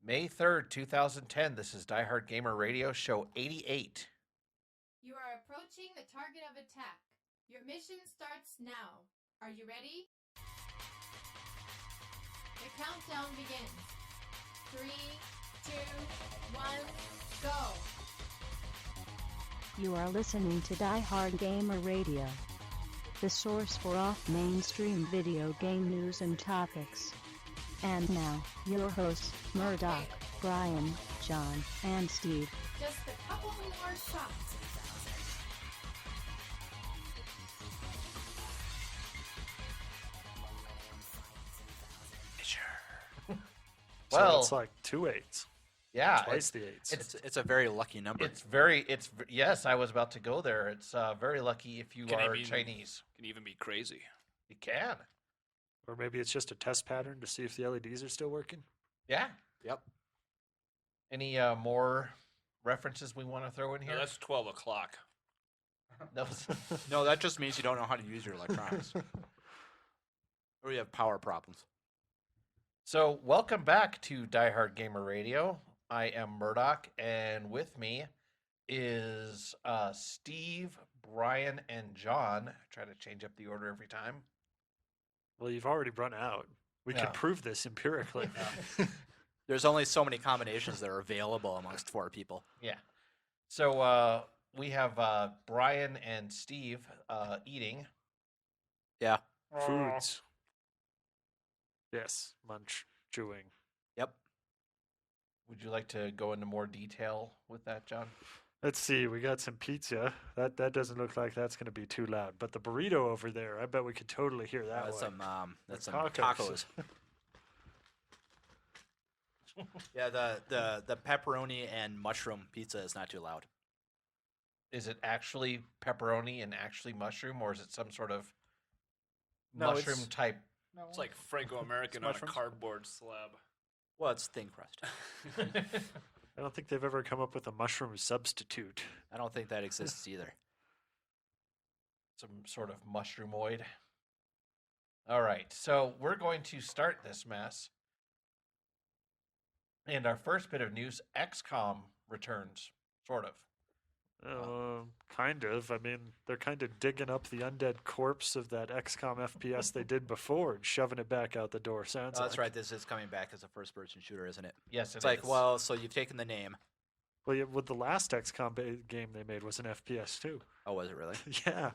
May 3rd, 2010. This is Diehard Gamer Radio, show 88. You are approaching the target of attack. Your mission starts now. Are you ready? The countdown begins. 3, 2, 1, go! You are listening to Diehard Gamer Radio, the source for off-mainstream video game news and topics. And now, your hosts, Murdock, Brian, John, and Steve. Just a couple more shots. Well, so it's like 2 8s. Yeah, Twice the 8s. It's a very lucky number. Yes, I was about to go there. It's very lucky if you are Chinese. Can even be crazy. You can. Or maybe it's just a test pattern to see if the LEDs are still working. Yeah. Yep. Any more references we want to throw in here? No, that's 12 o'clock. No. No, that just means you don't know how to use your electronics. Or you have power problems. So, welcome back to Diehard Gamer Radio. I am Murdock, and with me is Steve, Brian, and John. I try to change up the order every time. Well, you've already run out. We can prove this empirically. There's only so many combinations that are available amongst 4 people. Yeah. So we have Brian and Steve eating. Yeah. Foods. Yes, munch, chewing. Yep. Would you like to go into more detail with that, John? Let's see. We got some pizza. That doesn't look like that's going to be too loud. But the burrito over there, I bet we could totally hear that one. That's some tacos. Yeah, the pepperoni and mushroom pizza is not too loud. Is it actually pepperoni and actually mushroom, or is it some sort of No, mushroom type? No. It's like Franco-American on a mushrooms. cardboard slab. Well, it's thin crust. I don't think they've ever come up with a mushroom substitute. I don't think that exists either. Some sort of mushroomoid. All right, so we're going to start this mess. And our first bit of news, XCOM returns, sort of. Kind of. I mean, they're kind of digging up the undead corpse of that XCOM FPS they did before and shoving it back out the door. Sounds That's like. right. This is coming back as a first-person shooter, isn't it? Yes, It's like, well, so you've taken the name. Well, yeah, with the last XCOM game they made was an FPS too. Oh, was it really? Yeah.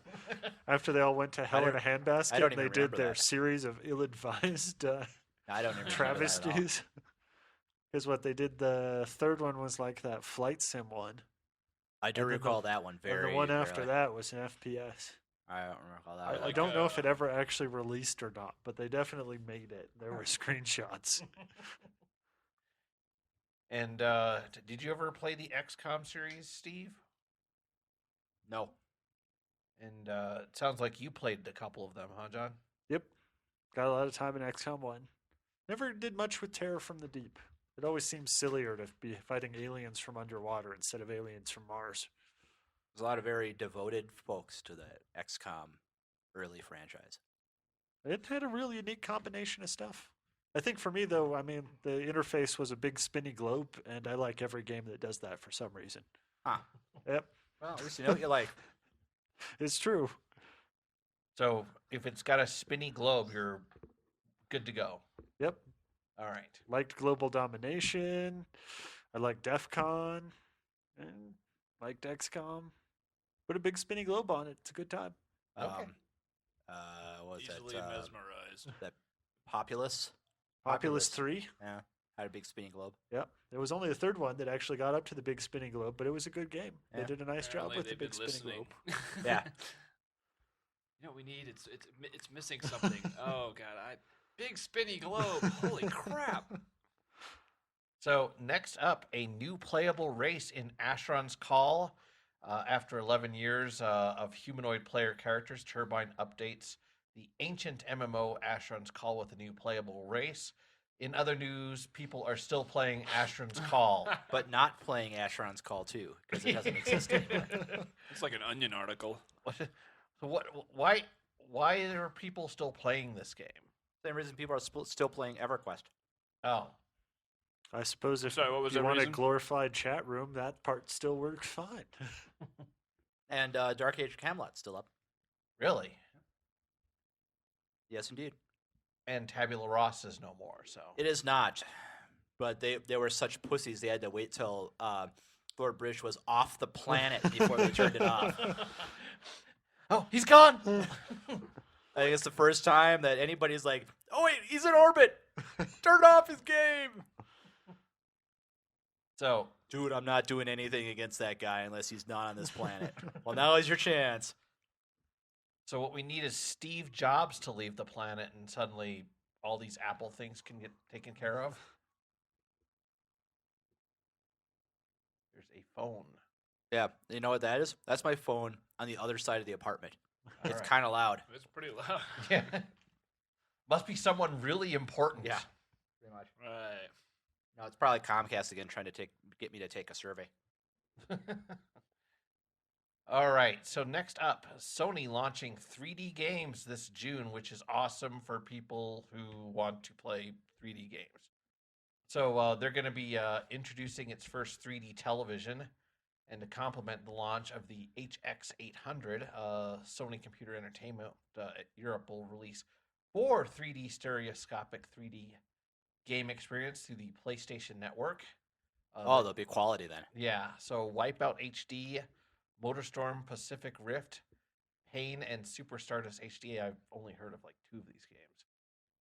After they all went to hell in a handbasket, don't and they even did remember their that. series of ill-advised I don't even remember that at all. travesties. Because what they did, the third one was like that flight sim one. I do And then recall that one very. And the one after barely. that was an FPS. I don't recall that. I don't know if it ever actually released or not, but they definitely made it. There were screenshots. And did you ever play the XCOM series, Steve? No. And it sounds like you played a couple of them, huh, John? Yep. Got a lot of time in XCOM 1. Never did much with Terror from the Deep. It always seems sillier to be fighting aliens from underwater instead of aliens from Mars. There's a lot of very devoted folks to the XCOM early franchise. It had a really unique combination of stuff. I think for me, though, I mean, the interface was a big spinny globe, and I like every game that does that for some reason. Huh. Yep. Well, at least you know what you like. It's true. So if it's got a spinny globe, you're good to go. Yep. All right. Liked Global Domination. I liked DEF CON. And liked XCOM. Put a big spinny globe on it. It's a good time. Okay. What was Easily that? mesmerized. That Populous? Populous 3. Yeah. Had a big spinning globe. Yep. There was only a third one that actually got up to the big spinning globe, but it was a good game. Yeah. They did a nice job Apparently with the they've big been spinning listening. globe. Yeah. You know what we need? It's missing something. Oh god, big spinny globe. Holy crap! So next up, a new playable race in Asheron's Call. After 11 years of humanoid player characters, Turbine updates the ancient MMO Asheron's Call with a new playable race. In other news, people are still playing Asheron's Call. But not playing Asheron's Call 2, because it doesn't exist anymore. It's like an Onion article. So why are people still playing this game? Same reason people are still playing EverQuest. Oh. I suppose if Sorry, what was you the want a reason? glorified chat room, that part still works fine. And Dark Age of Camelot's still up. Really? Yes, indeed. And Tabula Rasa is no more. So It is not. But they were such pussies, they had to wait till Lord British was off the planet before they turned it off. oh, he's gone. I think it's the first time that anybody's like, oh, wait, he's in orbit. Turn off his game. So Dude, I'm not doing anything against that guy unless he's not on this planet. Well, now is your chance. So what we need is Steve Jobs to leave the planet, and suddenly all these Apple things can get taken care of. There's a phone. Yeah, you know what that is? That's my phone on the other side of the apartment. All It's right. kind of loud. It's pretty loud. Yeah. Must be someone really important. Yeah. Pretty much. Right. No, it's probably Comcast again trying to get me to take a survey. All right. So next up, Sony launching 3D games this June, which is awesome for people who want to play 3D games. So they're going to be introducing its first 3D television, and to complement the launch of the HX800, Sony Computer Entertainment Europe will release 4 3D stereoscopic 3D game experience through the PlayStation Network. Oh, there'll be quality then. Yeah, so Wipeout HD, MotorStorm Pacific Rift, Pain, and Super Stardust HD. I've only heard of like 2 of these games.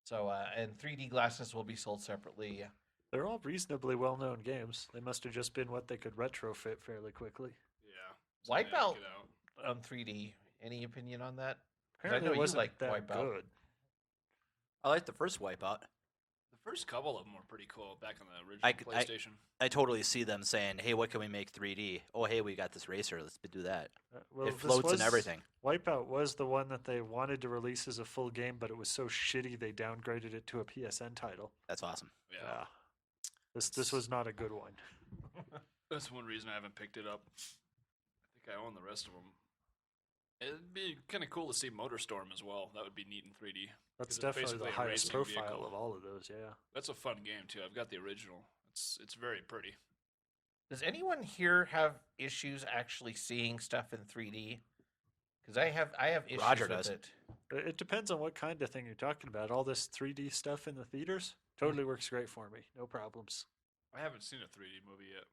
So, and 3D glasses will be sold separately. They're all reasonably well-known games. They must have just been what they could retrofit fairly quickly. Yeah. Something to Wipeout get out. on 3D. Any opinion on that? 'Cause Apparently, I know it wasn't you like that Wipeout. good. I like the first Wipeout. The first couple of them were pretty cool back on the original I- PlayStation. I totally see them saying, hey, what can we make 3D? Oh, hey, we got this racer. Let's do that. Well, It this floats and was- everything. Wipeout was the one that they wanted to release as a full game, but it was so shitty they downgraded it to a PSN title. That's awesome. Yeah. This was not a good one. That's one reason I haven't picked it up. I think I own the rest of them. It'd be kind of cool to see MotorStorm as well. That would be neat in 3D. That's 'Cause it's definitely the basically a highest racing profile vehicle. of all of those, yeah. That's a fun game too. I've got the original. It's very pretty. Does anyone here have issues actually seeing stuff in 3D? Because I have issues Roger with does. it. It depends on what kind of thing you're talking about. All this 3D stuff in the theaters totally works great for me. No problems. I haven't seen a 3D movie yet.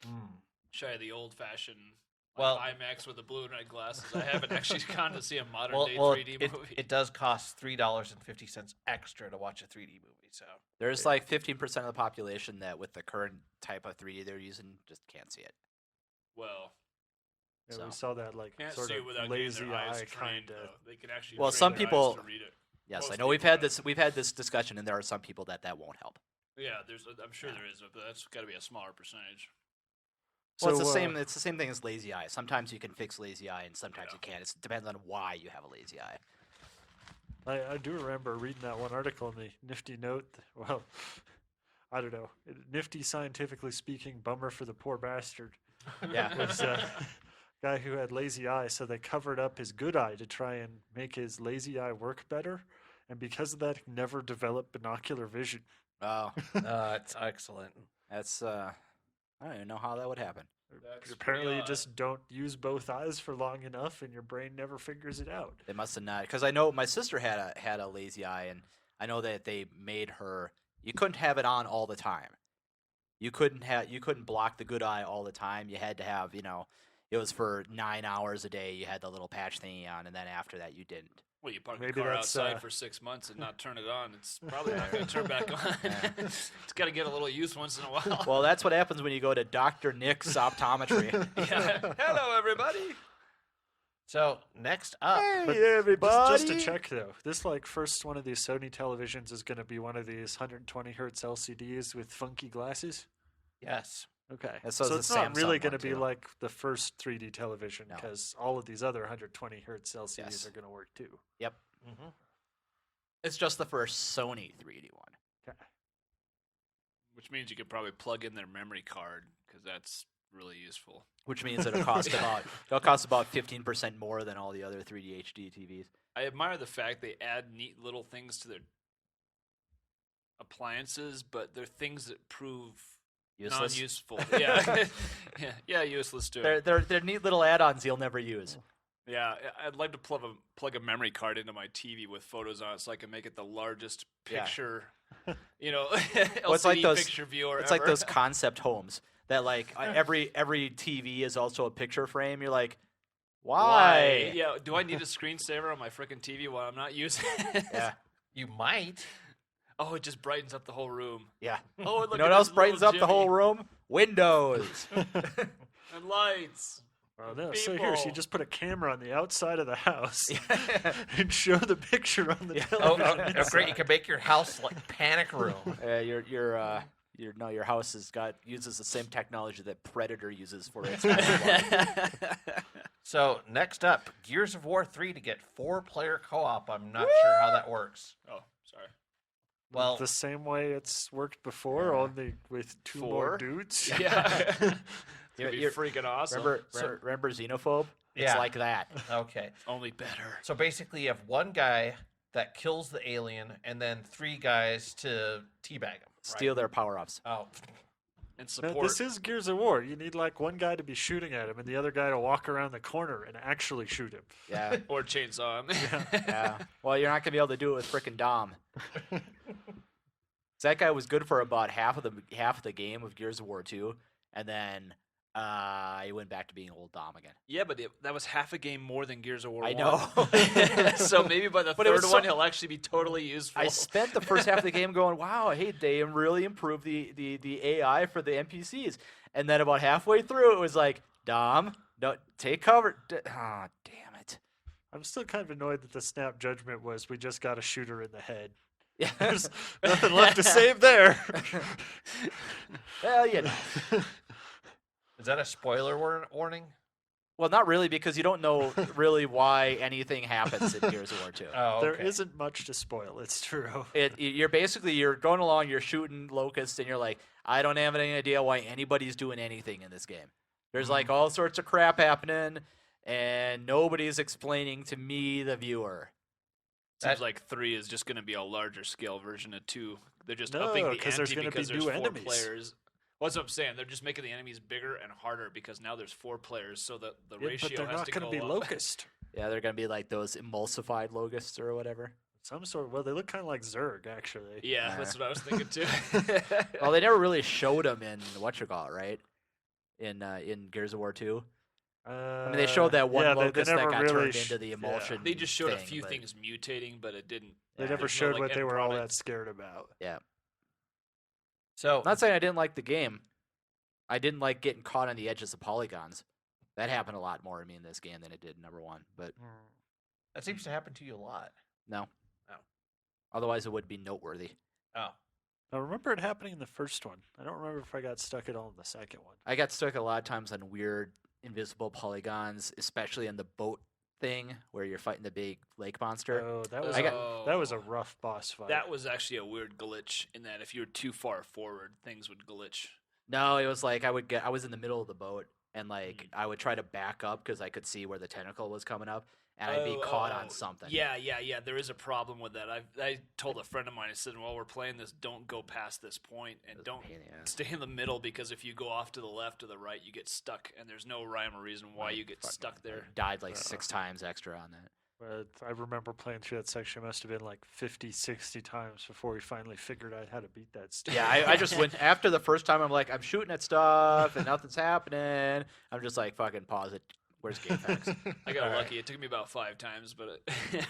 Hmm. Shy of the old-fashioned Well- IMAX with the blue and red glasses. I haven't actually gone to see a modern Well, day well 3D it, movie. it does cost $3.50 extra to watch a 3D movie. So There's like 15% of the population that with the current type of 3D they're using just can't see it. Well, Yeah, So- we saw that like can't sort see it of without lazy getting their eyes eye trained. kind of. Though. They can actually. Well, train some their eyes people- to read it. Yes, I Most know we've people had have. this discussion and there are some people that won't help. Yeah, I'm sure there is, but that's got to be a smaller percentage. Well, it's So, the same. It's the same thing as lazy eye. Sometimes you can fix lazy eye, and sometimes Yeah. you can't. It depends on why you have a lazy eye. I do remember reading that one article in the Nifty Note. Well, I don't know. Nifty, scientifically speaking, bummer for the poor bastard. Yeah. Was a guy who had lazy eye, so they covered up his good eye to try and make his lazy eye work better. And because of that, he never developed binocular vision. Oh, it's excellent. that's I don't even know how that would happen. That's Apparently, pretty you odd. just don't use both eyes for long enough, and your brain never figures it out. They must have not, because I know my sister had a lazy eye, and I know that they made her. You couldn't have it on all the time. You couldn't block the good eye all the time. You had to have, it was for 9 hours a day. You had the little patch thingy on, and then after that, you didn't. Well, you park Maybe the car that's, outside for 6 months and not turn it on. It's probably not going to turn back on. Yeah. It's got to get a little use once in a while. Well, that's what happens when you go to Dr. Nick's optometry. Yeah. Hello, everybody. So next up, But Hey, everybody! Just to check though, this first one of these Sony televisions is going to be one of these 120 hertz LCDs with funky glasses. yes, Okay, And so so is it's the not really Samsung going to one, be too. like the first 3D television No. because all of these other 120 hertz LCDs Yes. are going to work too. Yep. hmm It's just the first Sony 3D one. Okay. Which means you could probably plug in their memory card because that's really useful. Which means it'll cost about 15% more than all the other 3D HD TVs. I admire the fact they add neat little things to their. appliances, but they're things that prove Useless. non-useful. Yeah, yeah, useless too. They're neat little add-ons you'll never use. Yeah, I'd like to plug a memory card into my TV with photos on it, so I can make it the largest Yeah. picture, LCD Well, it's like those- picture viewer. It's like those concept homes that like every TV is also a picture frame. You're like, why? Yeah, do I need a screensaver on my freaking TV while I'm not using it? Yeah. You might. Oh, it just brightens up the whole room. Yeah. Oh, look You at know what else this brightens little up the whole Jimmy. room? Windows. And lights. Oh, no. So here, so you People. just put a camera on the outside of the house and show the picture on the Oh, television. oh, great! You can make your house like panic room. Your house uses the same technology that Predator uses for its. So next up, Gears of War 3 to get 4-player co-op. I'm not sure how that works. Oh, sorry. Well, The same way it's worked before, only with two more Four? dudes. Yeah. It's You're- freaking awesome. Remember Xenophobe? It's Yeah. like that. okay. Only better. So basically, you have one guy that kills the alien, and then 3 guys to teabag him. Steal their power-ups. Oh, And Now, support. this is Gears of War. You need like one guy to be shooting at him and the other guy to walk around the corner and actually shoot him. Yeah. Or chainsaw him. Yeah. Well, you're not gonna be able to do it with frickin' Dom. So that guy was good for about half of the game of Gears of War 2, and then he went back to being old Dom again. Yeah, but that was half a game more than Gears of War I 1. know. So maybe by the But it was third one, so- he'll actually be totally useful. I spent the first half of the game going, "Wow, hey, they really improved the AI for the NPCs," and then about halfway through, it was like, "Dom, no, take cover." Ah, damn it. I'm still kind of annoyed that the snap judgment was we just got a shooter in the head. Yeah. There's nothing left to save there. Well, you know. is that a spoiler warning? Well, not really, because you don't know really why anything happens in Gears of War 2. Oh, okay. There isn't much to spoil. It's true. You're going along, you're shooting locusts, and you're like, I don't have any idea why anybody's doing anything in this game. There's like all sorts of crap happening, and nobody's explaining to me, the viewer. Seems like 3 is just going to be a larger scale version of 2. They're just No, upping the 'cause there's ante gonna be because there's new 4 enemies. players. Well, that's what I'm saying. They're just making the enemies bigger and harder because now there's 4 players, so the Yeah, ratio but they're has not to going go to be up. locust. Yeah, they're going to be like those emulsified locusts or whatever. Some sort. Well, they look kind of like Zerg, actually. Yeah, that's what I was thinking too. Well, they never really showed them in whatchamacallit, right? In Gears of War 2. I mean, they showed that one yeah, locust they that never got really turned into the emulsion. They just showed a thing, few but- things mutating, but it didn't. They Yeah. never There's no, showed like, what they end were all product. that scared about. Yeah. So I'm not saying I didn't like the game. I didn't like getting caught on the edges of polygons. That happened a lot more to me in this game than it did in number 1. But that seems to happen to you a lot. no. Oh. Otherwise, it would be noteworthy. Oh, I remember it happening in the first one. I don't remember if I got stuck at all in the second one. I got stuck a lot of times on weird invisible polygons, especially in the boat thing where you're fighting the big lake monster. Oh, that was I that was a rough boss fight. That was actually a weird glitch in that if you were too far forward, things would glitch. No, it was like I was in the middle of the boat and like I would try to back up because I could see where the tentacle was coming up and I'd be caught on something. Yeah. There is a problem with that. I told a friend of mine. I said, "While we're playing this, don't go past this point and That's a don't pain in the ass. stay in the middle because if you go off to the left or the right, you get stuck, and there's no rhyme or reason why you get stuck there." Died like 6 times extra on that. But I remember playing through that section. It must have been like 50, 60 times before we finally figured out how to beat that stuff. Yeah, I just went after the first time. I'm like, I'm shooting at stuff and nothing's happening. I'm just like, fucking pause it. Where's game facts? I got lucky. It took me about 5 times, but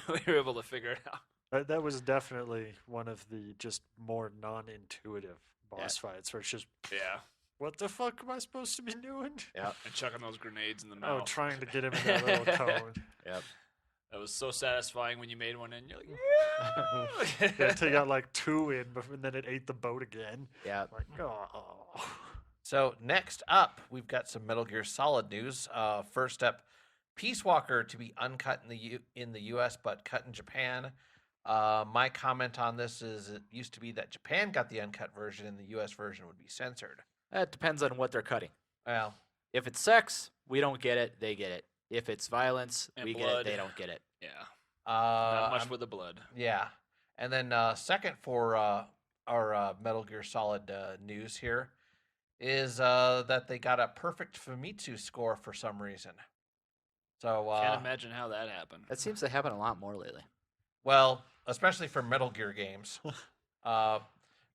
we were able to figure it out. That was definitely one of the just more non-intuitive boss fights where it's just, Yeah, what the fuck am I supposed to be doing? Yep. and chucking those grenades in the Oh, mouth. trying to get him in that little cone. Yep. That was so satisfying when you made one and you're like, Yeah, until you got like 2 in, and then it ate the boat again. Yeah. Like, oh. so next up, we've got some Metal Gear Solid news. First up, Peace Walker to be uncut in the U.S. but cut in Japan. My comment on this is it used to be that Japan got the uncut version and the U.S. version would be censored. That depends on what they're cutting. Well, If it's sex, we don't get it. They get it. If it's violence, And we get blood. it. They don't get it. yeah, not much I'm- with the blood. yeah. And then second for our Metal Gear Solid news here is that they got a perfect Famitsu score for some reason. So Can't imagine how that happened. That seems to happen a lot more lately. well, especially for Metal Gear games.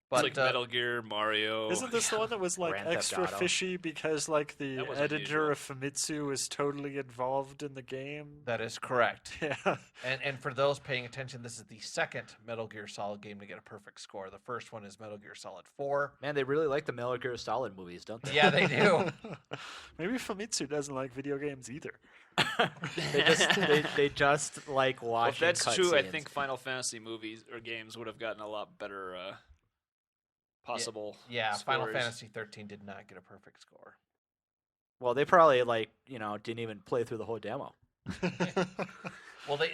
But It's like Metal Gear, Mario. Isn't this the one that was like Grand Theft extra Auto. fishy because like the That was editor unusual. of Famitsu was totally involved in the game? that is correct. Yeah. And for those paying attention, this is the second Metal Gear Solid game to get a perfect score. The first one is Metal Gear Solid 4. Man, they really like the Metal Gear Solid movies, don't they? Yeah, they do. Maybe Famitsu doesn't like video games either. they just like Well, watching. if that's true, I cutscenes. think Final Fantasy movies or games would have gotten a lot better possible. Yeah, Final scores. Fantasy 13 did not get a perfect score. Well, they probably didn't even play through the whole demo.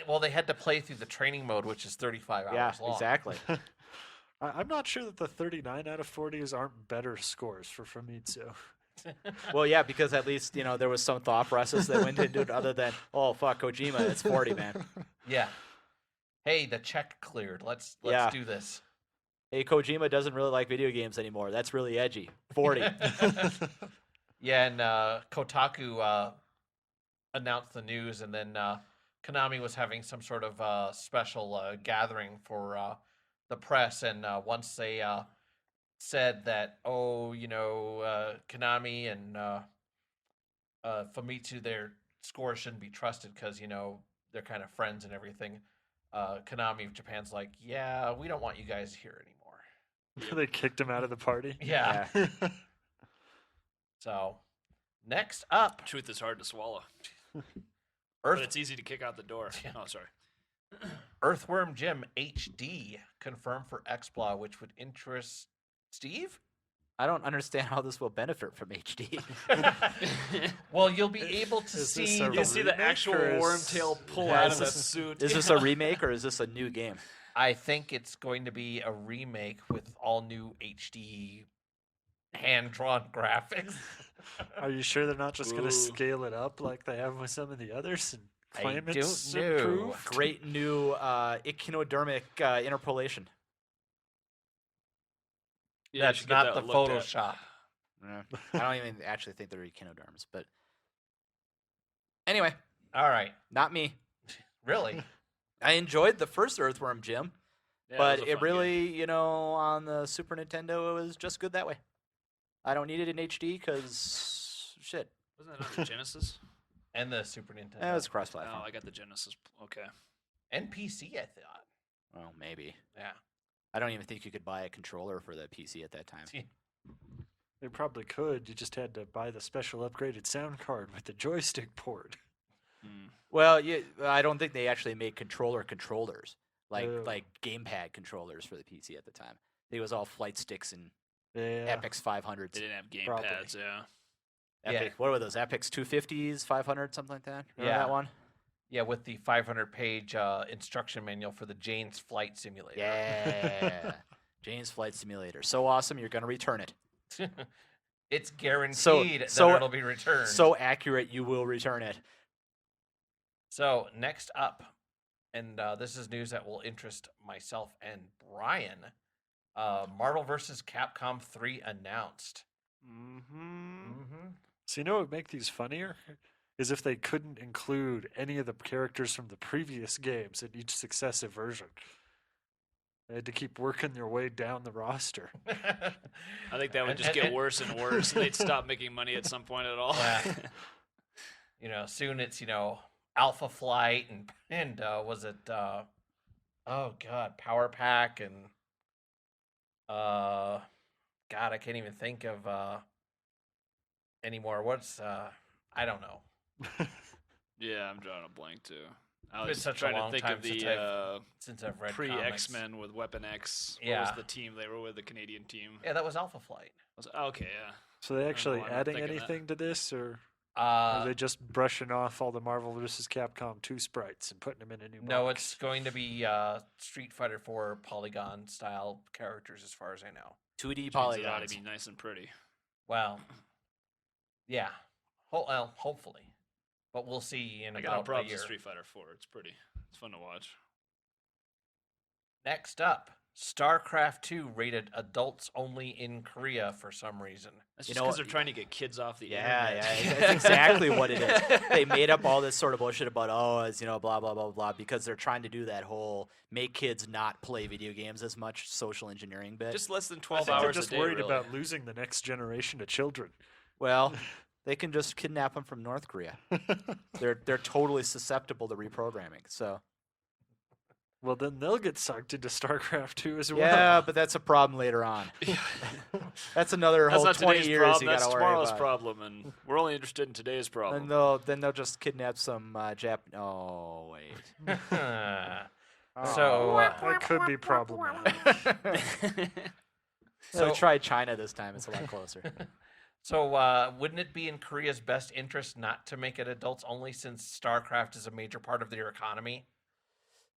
Well, they had to play through the training mode, which is 35 hours Yeah, long. exactly. I'm not sure that the 39 out of 40s aren't better scores for Famitsu. Well, yeah, because at least there was some thought process that went into it, other than fuck Kojima, it's 40, man. Yeah. Hey, the check cleared. Let's Yeah. do this. Hey, Kojima doesn't really like video games anymore. That's really edgy. 40. Yeah, and Kotaku announced the news, and then Konami was having some sort of special gathering for the press, and once they said that, Konami and Famitsu, their scores shouldn't be trusted because, they're kind of friends and everything, Konami of Japan's like, yeah, we don't want you guys here anymore. They kicked him out of the party. Yeah. So, next up, Truth is hard to swallow, but Earth, it's easy to kick out the door. Yeah. Oh, sorry. Earthworm Jim HD confirmed for XBLA, which would interest Steve? I don't understand how this will benefit from HD. Well, you'll be able to Is this see a You can see the remake, actual or is- wormtail pull Yeah, out is of the this- suit. Is this a remake or is this a new game? I think it's going to be a remake with all new HD hand-drawn graphics. Are you sure they're not just going Ooh. to scale it up like they have with some of the others and I claim it's don't know. improved? Great new echinodermic interpolation. Yeah, you That's should get not that the looked at. Photoshop. I don't even actually think they're echinoderms, but anyway, All right. not me. Really? I enjoyed the first Earthworm Jim, Yeah, but was a it fun game. really, on the Super Nintendo, it was just good that way. I don't need it in HD because shit, Wasn't that on the Genesis? And the Super Nintendo. it was cross-platform. Oh, I got the Genesis. Okay. And PC, I thought. Well, maybe. Yeah. I don't even think you could buy a controller for the PC at that time. They probably could. You just had to buy the special upgraded sound card with the joystick port. Hmm. Well, I don't think they actually made controllers like Oh. like gamepad controllers for the PC at the time. I think it was all flight sticks and Yeah. Epix 500s. They didn't have game Probably. pads, yeah. Epic, Yeah. What were those? Epix 250s, 500, something like that? Remember Yeah. that one? Yeah, with the 500-page instruction manual for the Jane's Flight Simulator. Yeah. Jane's Flight Simulator. So awesome, you're going to return it. It's guaranteed that so- it'll be returned. So accurate, you will return it. So next up, and this is news that will interest myself and Brian. Marvel vs. Capcom 3 announced. Mm-hmm. So you know what would make these funnier? Is if they couldn't include any of the characters from the previous games in each successive version. They had to keep working their way down the roster. I think that would And- just and- get and- worse and worse. They'd stop making money at some point at all. Yeah. Soon it's Alpha Flight and was it oh god, Power Pack and god, I can't even think of anymore. What's I don't know. Yeah, I'm drawing a blank too. I It's was been such a trying to long think time of since the Since I've read pre comics. X-Men with Weapon X. What Yeah. was the team they were with? The Canadian team. Yeah, that was Alpha Flight. Okay, yeah. So they actually why I'm not adding thinking that. anything to this, or are Uh, they just brushing off all the Marvel vs. Capcom 2 sprites and putting them in a new no, box? it's going to be Street Fighter 4 polygon style characters, as far as I know. 2D Means it ought to polygons. be nice and pretty. Well, yeah, hopefully, but we'll see in I got no about a problems year. with Street Fighter 4. It's pretty. It's fun to watch. Next up, StarCraft II rated adults only in Korea for some reason. That's You just know because what? they're trying to get kids off the Yeah, internet. that's exactly what it is. They made up all this sort of bullshit about, it's, blah, blah, blah, blah, because they're trying to do that whole make kids not play video games as much social engineering bit. Just less than I 12 think they're hours just a day, worried really. about losing the next generation of children. Well, they can just kidnap them from North Korea. They're totally susceptible to reprogramming. So Well, then they'll get sucked into StarCraft 2 as well. yeah, but that's a problem later on. That's another That's whole not 20 today's years problem. you That's gotta worry tomorrow's about. problem, and we're only interested in today's problem. Then they'll just kidnap some Oh wait. So, That could be problematic. So So- try China this time. It's a lot closer. So, wouldn't it be in Korea's best interest not to make it adults only since StarCraft is a major part of their economy?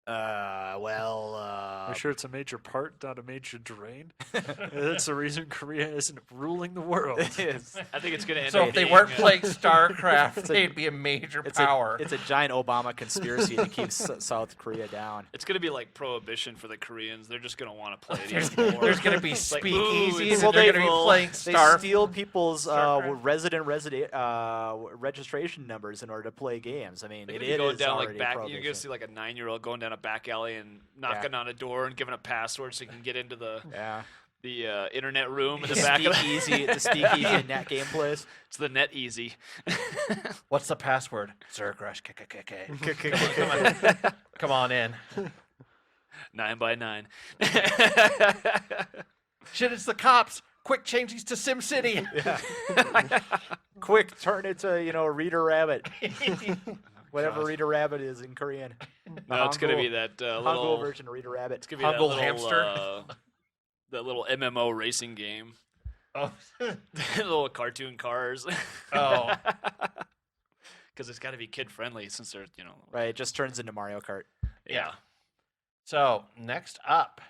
I'm sure it's a major part, not a major drain. That's the reason Korea isn't ruling the world. It is. I think it's going to end So up if they being, weren't playing StarCraft, they'd be a major It's power. it's a giant Obama conspiracy to keep South Korea down. It's going to be like prohibition for the Koreans. They're just going to want to play it There's, even more. there's going to be It's like, speakeasies, ooh, and it's they're going to be evil. playing They Star. steal people's StarCraft. registration numbers in order to play games. I mean, They're it gonna be going is down already like back. You're prohibition. gonna see like a 9-year-old going down a back alley and knocking on a door and giving a password so you can get into the Yeah. internet room in the The back of the speakeasy, the speakeasy net game place. It's the net easy. What's the password? Zergrush, KKK. Come on in. 9x9. Shit, it's the cops. Quick, change these to SimCity. Quick, turn it to Reader Rabbit, whatever Gosh. Reader Rabbit is in Korean. No, it's gonna Hangul- be that Hangul little. version of Reader Rabbit. It's gonna be that Hangul little hamster. that little MMO racing game. Oh. Little cartoon cars. Oh. Because it's got to be kid friendly since they're Right, it just turns into Mario Kart. Yeah. So next up,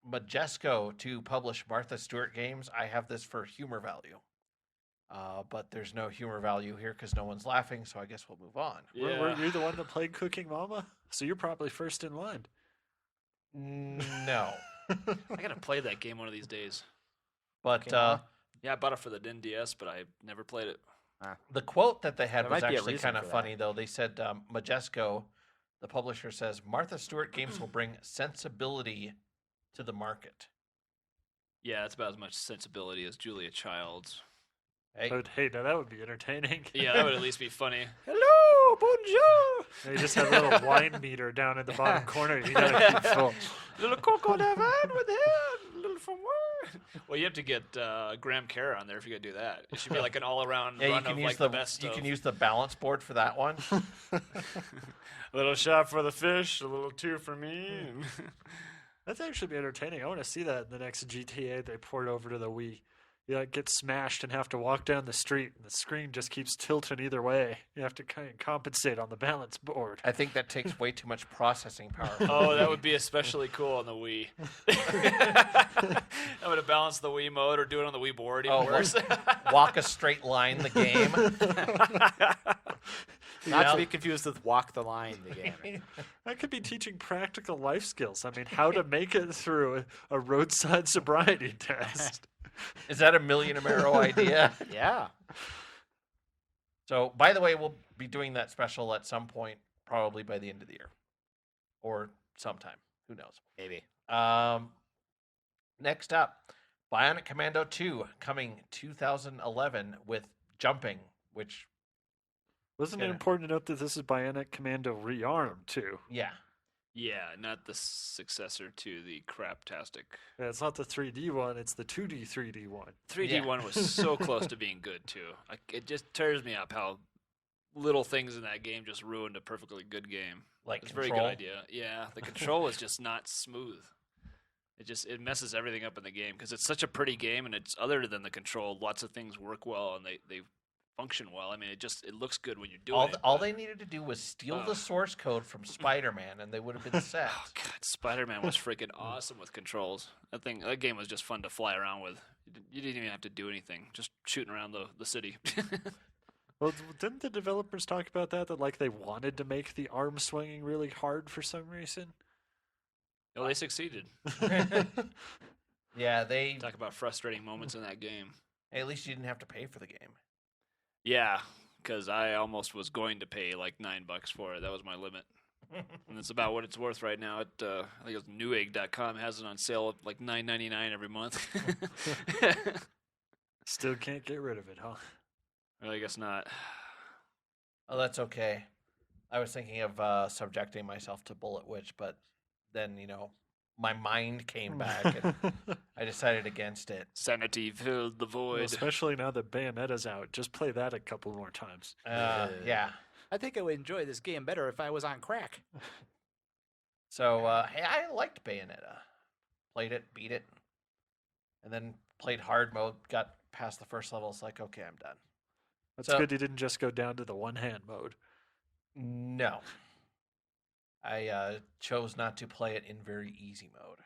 Majesco to publish Martha Stewart games. I have this for humor value, but there's no humor value here because no one's laughing. So I guess we'll move on. Yeah. Were you the one that played Cooking Mama? So you're probably first in line. No, I gotta play that game one of these days. but Okay, Mama. Yeah, I bought it for the NDS, but I never played it. the quote that they had There was might be a actually reason kind of for that. funny, though. They said Majesco, the publisher, says Martha Stewart games will bring sensibility to the market. Yeah, it's about as much sensibility as Julia Child's. Hey, But hey, now that would be entertaining. Yeah, that would at least be funny. Hello, bonjour. They just have a little wine meter down in the bottom corner. You gotta keep full. Little cocoa d'Havane with him, little from where? Well, you have to get Graham Kerr on there if you're gonna do that. It should be like an all-around yeah, you run can of use like the best you of. can use the balance board for that one. A little shot for the fish, a little two for me. That's actually be entertaining. I want to see that in the next GTA they port over to the Wii. You like, get smashed and have to walk down the street, and the screen just keeps tilting either way. You have to kind of compensate on the balance board. I think that takes way too much processing power. Oh, that would be especially cool on the Wii. I would have balanced the Wii mode or do it on the Wii board. Even Oh, worse. Walk a straight line the game. Not Yeah. to be confused with Walk the Line, the game. I could be teaching practical life skills. I mean, how to make it through a roadside sobriety test. Is that a million Amero idea? Yeah. So, by the way, we'll be doing that special at some point, probably by the end of the year, or sometime. Who knows? Maybe. Next up, Bionic Commando 2 coming 2011 with jumping, which Wasn't it Yeah. important to note that this is Bionic Commando Rearmed, too? yeah, Yeah, not the successor to the craptastic. Yeah, it's not the 3D one, it's the 2D 3D one. 3D Yeah. one was so close to being good too. It just tears me up how little things in that game just ruined a perfectly good game. like It's a very control. good idea. Yeah, the control is just not smooth. It messes everything up in the game because it's such a pretty game, and it's other than the control, lots of things work well and they function well. I mean, it looks good when you're doing it. All but- they needed to do was steal the Ugh. sourse code from Spider-Man, and they would have been set. Oh god, Spider-Man was freaking awesome with controls. That game was just fun to fly around with. You didn't even have to do anything, just shooting around the city. Well, didn't the developers talk about that like they wanted to make the arm swinging really hard for some reason? Oh, they succeeded. Yeah, they. Talk about frustrating moments in that game. Hey, at least you didn't have to pay for the game. Yeah, because I almost was going to pay like $9 for it. That was my limit. And it's about what it's worth right now. I think it's Newegg.com has it on sale at like $9.99 every month. Still can't get rid of it, huh? Well, I guess not. Oh, that's okay. I was thinking of subjecting myself to Bullet Witch, but then, my mind came back and I decided against it. Sanity filled the void. Well, especially now that Bayonetta's out. Just play that a couple more times. Yeah. I think I would enjoy this game better if I was on crack. So, hey, I liked Bayonetta. Played it, beat it, and then played hard mode, got past the first level. It's like, okay, I'm done. That's So- good you didn't just go down to the one-hand mode. No. I chose not to play it in very easy mode.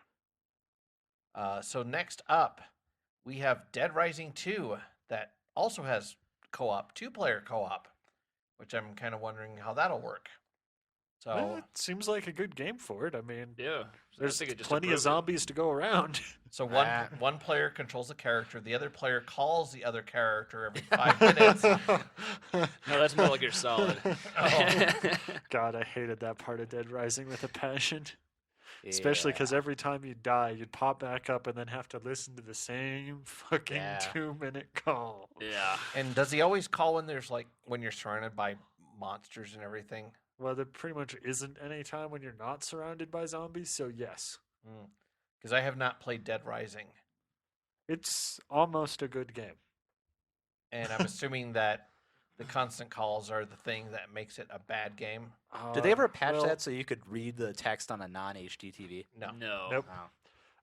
So next up, we have Dead Rising 2 that also has co-op, 2-player co-op, which I'm kind of wondering how that'll work. So Well, it seems like a good game for it. I mean, Yeah. there's I think it just plenty of improved it. zombies to go around. so one player controls the character, the other player calls the other character every 5 minutes. No, that's more like you're solid. Oh. God, I hated that part of Dead Rising with a passion. Especially because every time you die, you'd pop back up and then have to listen to the same fucking Yeah. 2-minute call. Yeah. And does he always call when you're surrounded by monsters and everything? Well, there pretty much isn't any time when you're not surrounded by zombies, so yes. Because I have not played Dead Rising, It's almost a good game. and I'm assuming that the constant calls are the thing that makes it a bad game. Did they ever patch well, that so you could read the text on a non-HD TV? No. No. Nope.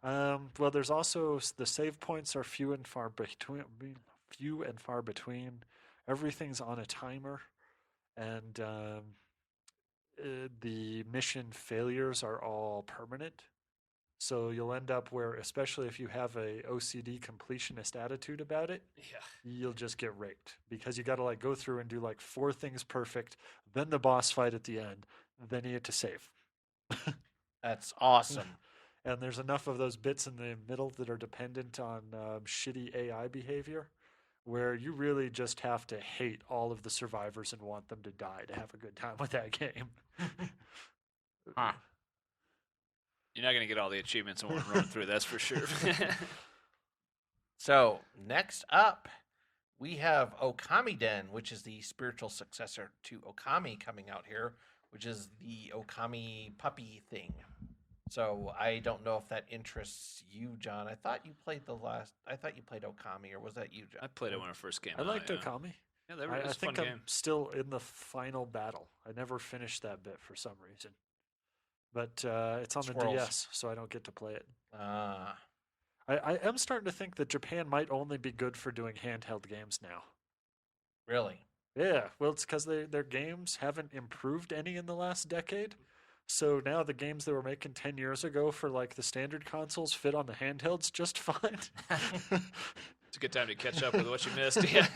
Oh. Well, there's also the save points are few and far between. Everything's on a timer, and the mission failures are all permanent. So you'll end up where, especially if you have a OCD completionist attitude about it, Yeah. you'll just get raped because you got to go through and do 4 things perfect, then the boss fight at the end, then you get to save. That's awesome. And there's enough of those bits in the middle that are dependent on shitty AI behavior where you really just have to hate all of the survivors and want them to die to have a good time with that game. Huh. You're not going to get all the achievements in one run through, that's for sure. So next up, we have Okami Den, which is the spiritual successor to Okami coming out here, which is the Okami puppy thing. So I don't know if that interests you, John. I thought you played Okami, or was that you, John? I played it when it first came I out. liked yeah. Okami. Yeah, that I was a fun think I'm game. still in the final battle. I never finished that bit for some reason. But it's on the Squirrels. DS, so I don't get to play it. Ah, I am starting to think that Japan might only be good for doing handheld games now. really? Yeah, well, it's because their games haven't improved any in the last decade. So now the games they were making 10 years ago for the standard consoles fit on the handhelds just fine. It's a good time to catch up with what you missed. Yeah.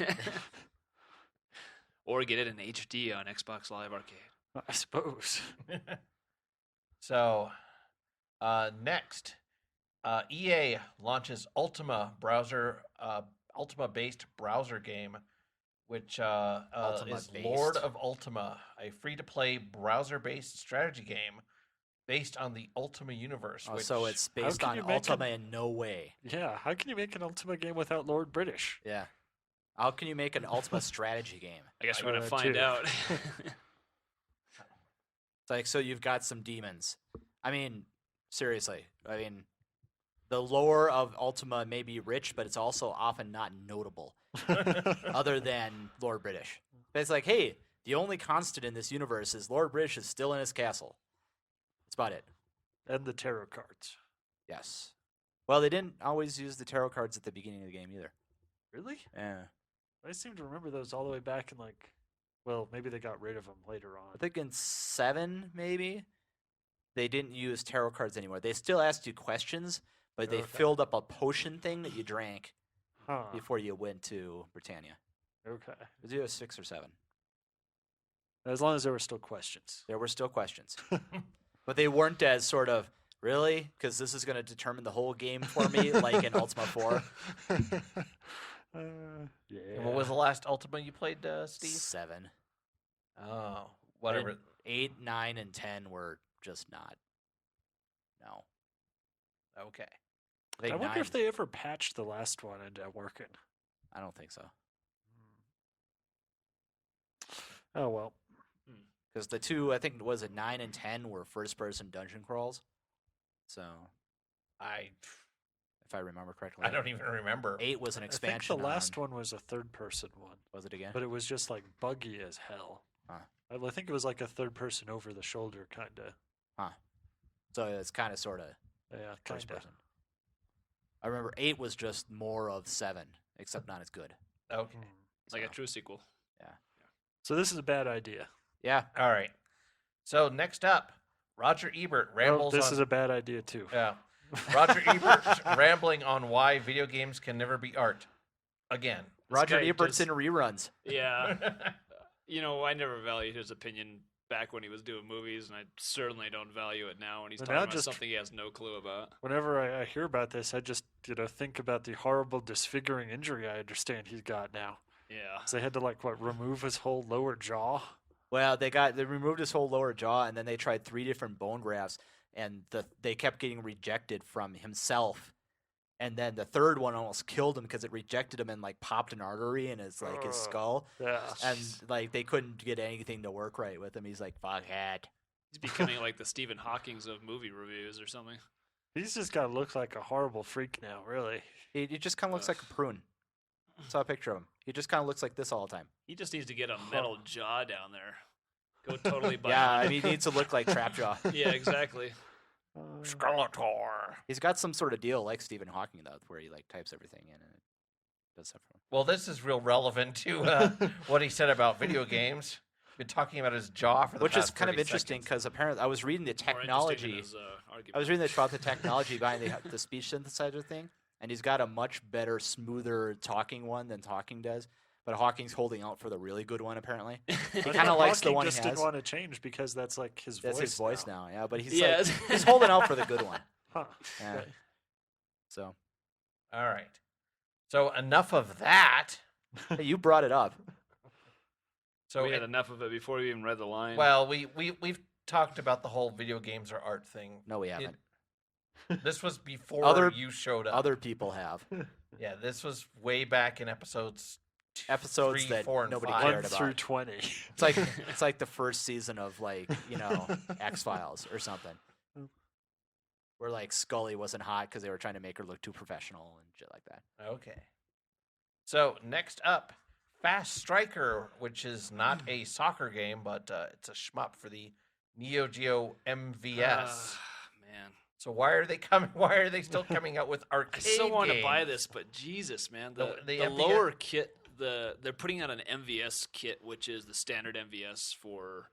Or get it in HD on Xbox Live Arcade. I suppose. So next, EA launches Ultima-based browser game, which is Ultima-based. Lord of Ultima, a free-to-play browser-based strategy game based on the Ultima universe. Oh, which, so it's based can on you make Ultima in no way. Yeah, how can you make an Ultima game without Lord British? Yeah. How can you make an Ultima strategy game? I guess we're going to that find too. out. It's so you've got some demons. I mean, seriously. I mean, the lore of Ultima may be rich, but it's also often not notable, other than Lord British. But it's hey, the only constant in this universe is Lord British is still in his castle. That's about it. And the tarot cards. Yes. Well, they didn't always use the tarot cards at the beginning of the game either. Really? Yeah. I seem to remember those all the way back in well, maybe they got rid of them later on. I think in 7, maybe, they didn't use tarot cards anymore. They still asked you questions, but they Okay. filled up a potion thing that you drank Huh. before you went to Britannia. Okay. It was either 6 or 7. As long as there were still questions. There were still questions. But they weren't as sort of Really? Because this is going to determine the whole game for me, like in Ultima 4. Yeah. And what was the last Ultima you played, Steve? 7. Oh, whatever. And 8, 9, and 10 were just not. No. Okay. I think I wonder 9, if they ever patched the last one and working. I don't think so. Oh well. Because the two, I think, was it 9 and 10 were first-person dungeon crawls. So, if I remember correctly. I don't even remember. 8 was an I think expansion. the last one was a third-person one, Was it again? but it was just like buggy as hell. Huh. I think it was like a third-person over-the-shoulder kind of. So it's kind of, sort of Yeah, kind first of. person. I remember 8 was just more of 7, except not as good. Okay. It's like a So, true sequel. So this is a bad idea. Yeah. All right. So next up, Roger Ebert Well, rambles this on. is a bad idea too. Yeah. Roger Ebert rambling on why video games can never be art. Again. Roger guy Ebert's just- in reruns. Yeah. I never valued his opinion back when he was doing movies, and I certainly don't value it now when he's But talking now about just- something he has no clue about. Whenever I hear about this, I just think about the horrible disfiguring injury I understand he's got now. Yeah. 'Cause they had to remove his whole lower jaw. Well, they removed his whole lower jaw, and then they tried 3 different bone grafts, and they kept getting rejected from himself. And then the third one almost killed him because it rejected him and popped an artery in his his skull, Yeah. and they couldn't get anything to work right with him. He's like, "Fuck it." He's becoming like the Stephen Hawking's of movie reviews or something. He's just got to look like a horrible freak now, really. He just kind of looks like a prune. I saw a picture of him. He just kind of looks like this all the time. He just needs to get a metal jaw down there. Go totally bionic. Yeah, I mean, he needs to look like Trapjaw. Yeah, exactly. Skeletor. He's got some sort of deal like Stephen Hawking, though, where he types everything in and it does stuff for him. Well, this is real relevant to what he said about video games. Been talking about his jaw for the Which is past kind of 30 interesting seconds. because apparently I was reading the More interesting in technology. his, argument. I was reading about the technology behind the speech synthesizer thing, and he's got a much better, smoother talking one than Talking does. But Hawking's holding out for the really good one, apparently. He kind of likes the one he just has. didn't want to change because that's his That's voice. his voice now, yeah. But he's Yeah. he's holding out for the good one. Huh. Yeah. Okay. So All right. So enough of that. hey, you brought it up. So we had enough of it before we even read the line. well, we've talked about the whole video games are art thing. No, we haven't. This was before Other- you showed up. Other people have Yeah, this was way back in episodes. episodes 3, that 4, and nobody 5. cared 1 about. through 20. It's like the first season of X-Files or something. Where Scully wasn't hot because they were trying to make her look too professional and shit like that. Okay. So next up, Fast Striker, which is not a soccer game, but it's a shmup for the Neo Geo MVS. Man. So why are they coming? Why are they still coming out with I arcade still want to games? buy this, but Jesus, man, the MVS lower kit, they're putting out an MVS kit, which is the standard MVS for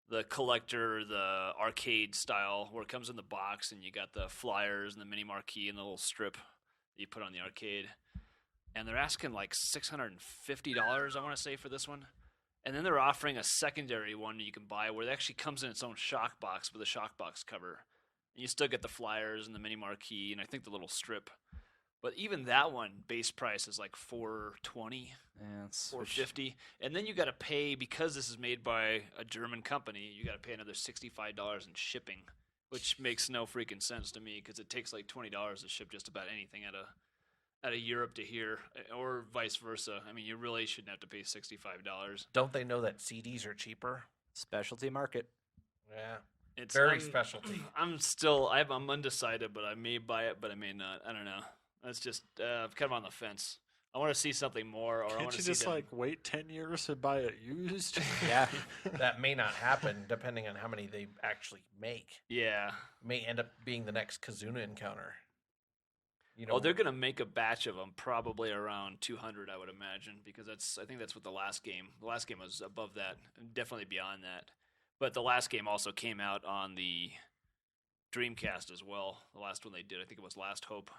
the collector, the arcade style, where it comes in the box and you got the flyers and the mini marquee and the little strip that you put on the arcade. And they're asking $650, I want to say, for this one. And then they're offering a secondary one you can buy where it actually comes in its own shock box with a shock box cover. And you still get the flyers and the mini marquee and I think the little strip. But even that one, base price is $420, Yeah, it's $450. And then you got to pay, because this is made by a German company, you got to pay another $65 in shipping, which makes no freaking sense to me because it takes $20 to ship just about anything out of Europe to here, or vice versa. I mean, you really shouldn't have to pay $65. Don't they know that CDs are cheaper? specialty market. Yeah. It's Very specialty. I'm undecided, but I may buy it, but I may not. I don't know. That's just kind of on the fence. I want to see something more, or I Can't want to you see just them. wait 10 years and buy it used? Yeah. That may not happen depending on how many they actually make. Yeah. May end up being the next Kazuna encounter. You know, Oh, they're gonna make a batch of them, probably around 200, I would imagine, because I think that's what the last game. The last game was above that, and definitely beyond that. But the last game also came out on the Dreamcast as well. The last one they did, I think it was Last Hope.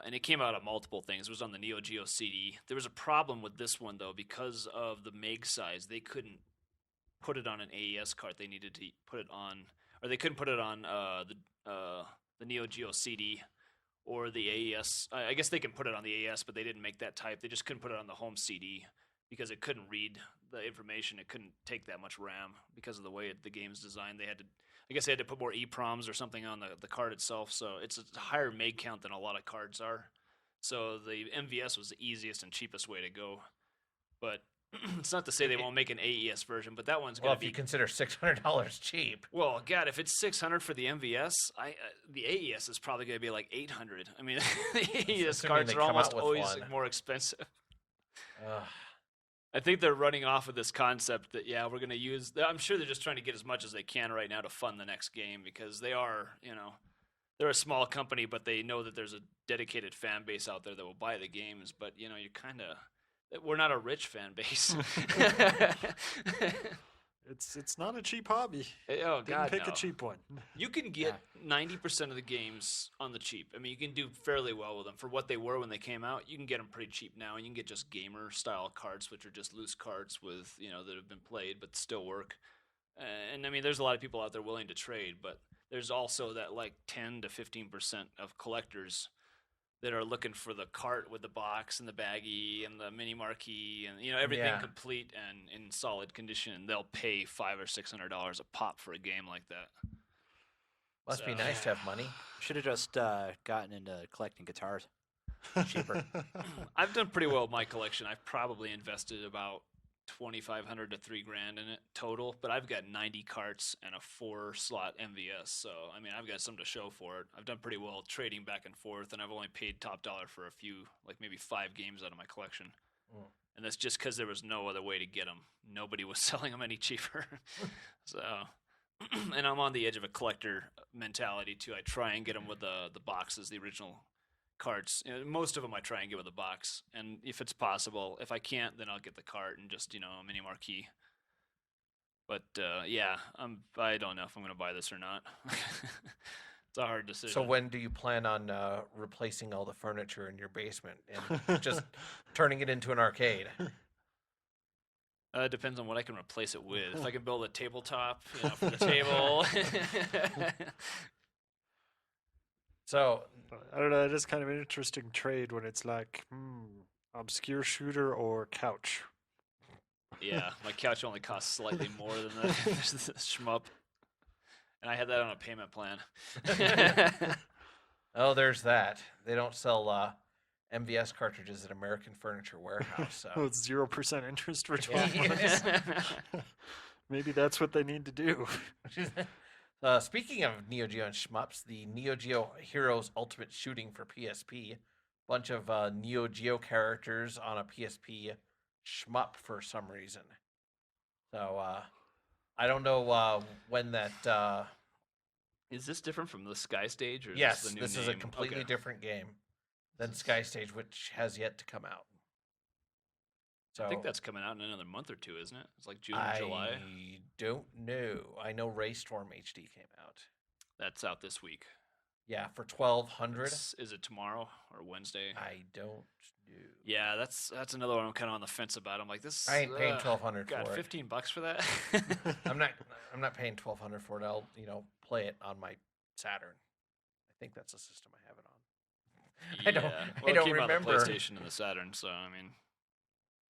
And it came out on multiple things. It was on the Neo Geo CD. There was a problem with this one, though, because of the meg size. They couldn't put it on an AES cart. They needed to put it on, or they couldn't put it on the Neo Geo CD or the AES. I guess they can put it on the AES, but they didn't make that type. They just couldn't put it on the home CD because it couldn't read the information. It couldn't take that much RAM because of the way the game's designed. I guess they had to put more EPROMs or something on the card itself. So it's a higher MAG count than a lot of cards are. So the MVS was the easiest and cheapest way to go. But it's not to say they won't make an AES version, but that one's going to be. Well, if you consider $600 cheap. Well, God, if it's $600 for the MVS, the AES is probably going to be like $800. I mean, the AES cards they are come almost out with always one. more expensive. Ugh. I think they're running off of this concept that, we're going to use. I'm sure they're just trying to get as much as they can right now to fund the next game because they are, they're a small company, but they know that there's a dedicated fan base out there that will buy the games. But, you kind of. We're not a rich fan base. It's not a cheap hobby. Oh, God, Pick no. a cheap one. You can get 90% of the games on the cheap. I mean, you can do fairly well with them. For what they were when they came out, you can get them pretty cheap now, and you can get just gamer-style cards, which are just loose cards with, that have been played but still work. And, I mean, there's a lot of people out there willing to trade, but there's also that, 10 to 15% of collectors that are looking for the cart with the box and the baggie and the mini marquee and everything complete and in solid condition. And they'll pay $500 or $600 a pop for a game like that. Must be nice to have money. Should have just gotten into collecting guitars. Cheaper. I've done pretty well with my collection. I've probably invested about $2,500 to $3,000 in it total, but I've got 90 carts and a 4-slot MVS, so I mean I've got something to show for it. I've done pretty well trading back and forth, and I've only paid top dollar for a few, maybe 5 games out of my collection. And that's just because there was no other way to get them. Nobody was selling them any cheaper. So, and I'm on the edge of a collector mentality too. I try and get them with the boxes, the original cards. Most of them I try and get with a box, and if it's possible, if I can't, then I'll get the cart and just a mini marquee. But I don't know if I'm going to buy this or not. It's a hard decision. So when do you plan on replacing all the furniture in your basement and just turning it into an arcade? It depends on what I can replace it with. If I can build a tabletop for the table. So I don't know. It is kind of an interesting trade when it's like obscure shooter or couch. Yeah, my couch only costs slightly more than the shmup, and I had that on a payment plan. Oh, there's that. They don't sell MVS cartridges at American Furniture Warehouse. So. Oh, it's 0% interest for 12 months. Maybe that's what they need to do. Speaking of Neo Geo and shmups, the Neo Geo Heroes Ultimate Shooting for PSP, bunch of Neo Geo characters on a PSP shmup for some reason. So I don't know when that. Is this different from the Sky Stage? Or Yes, is this the new this name? is a completely different game than Sky Stage, which has yet to come out. So I think that's coming out in another month or two, isn't it? It's like June or July. I don't know. I know Raystorm HD came out. That's out this week. Yeah, for $1,200. Is it tomorrow or Wednesday? I don't know. Yeah, that's another one I'm kind of on the fence about. I'm like, this. I ain't paying $1,200 God, for it. $15 for that. I'm not paying $1,200 for it. I'll play it on my Saturn. I think that's the system I have it on. I don't it came out on the remember. PlayStation and the Saturn, so I mean.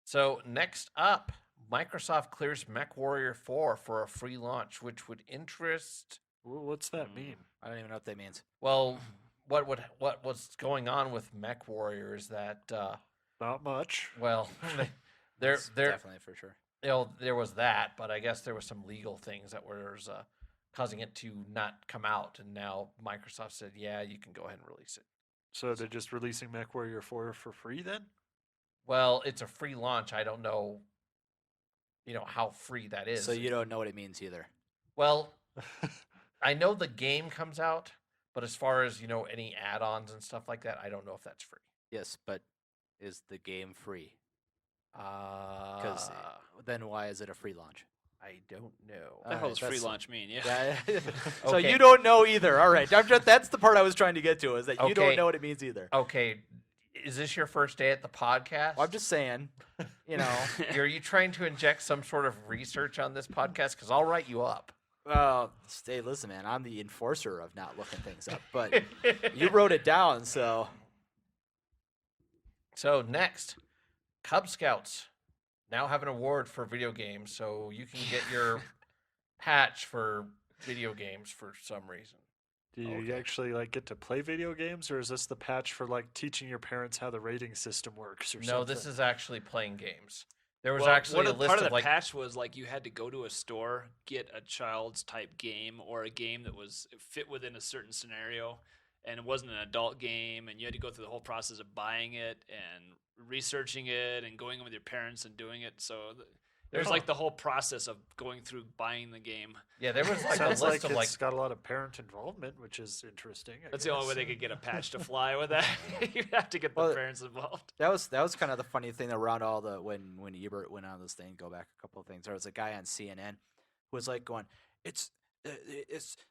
So next up, Microsoft clears MechWarrior 4 for a free launch, which would interest. What's that mean? I don't even know what that means. Well, what's going on with MechWarrior is that Not much. well, That's they're definitely for sure. there was that, but I guess there was some legal things that was causing it to not come out, and now Microsoft said, yeah, you can go ahead and release it. So they're just releasing MechWarrior 4 for free then? Well, it's a free launch. I don't know, how free that is. So you don't know what it means either. Well, I know the game comes out, but as far as, any add-ons and stuff like that, I don't know if that's free. Yes, but is the game free? Because Because then why is it a free launch? I don't know. What the hell does free that's- launch mean? Yeah. Yeah. So Okay. you don't know either. All right. That's the part I was trying to get to, is that you Okay. don't know what it means either. Okay, is this your first day at the podcast? Well, I'm just saying, Are you trying to inject some sort of research on this podcast? Because I'll write you up. Well, hey, listen, man. I'm the enforcer of not looking things up, but you wrote it down, so. So next, Cub Scouts now have an award for video games, so you can get your patch for video games for some reason. Do you Okay. actually like get to play video games, or is this the patch for like teaching your parents how the rating system works, or No, something? this is actually playing games. There was Well, actually a list part of of the like patch was like you had to go to a store, get a child's type game or a game that was fit within a certain scenario, and it wasn't an adult game, and you had to go through the whole process of buying it and researching it and going in with your parents and doing it. So there's like the whole process of going through buying the game. yeah, there was like a Sounds list like of like it's got a lot of parent involvement, which is interesting. I That's the only way guess. they could get a patch to fly with that. You have to get the Well, parents involved. That was kind of the funny thing around all the when Ebert went on this thing. Go back a couple of things. There was a guy on CNN who was like going, "It's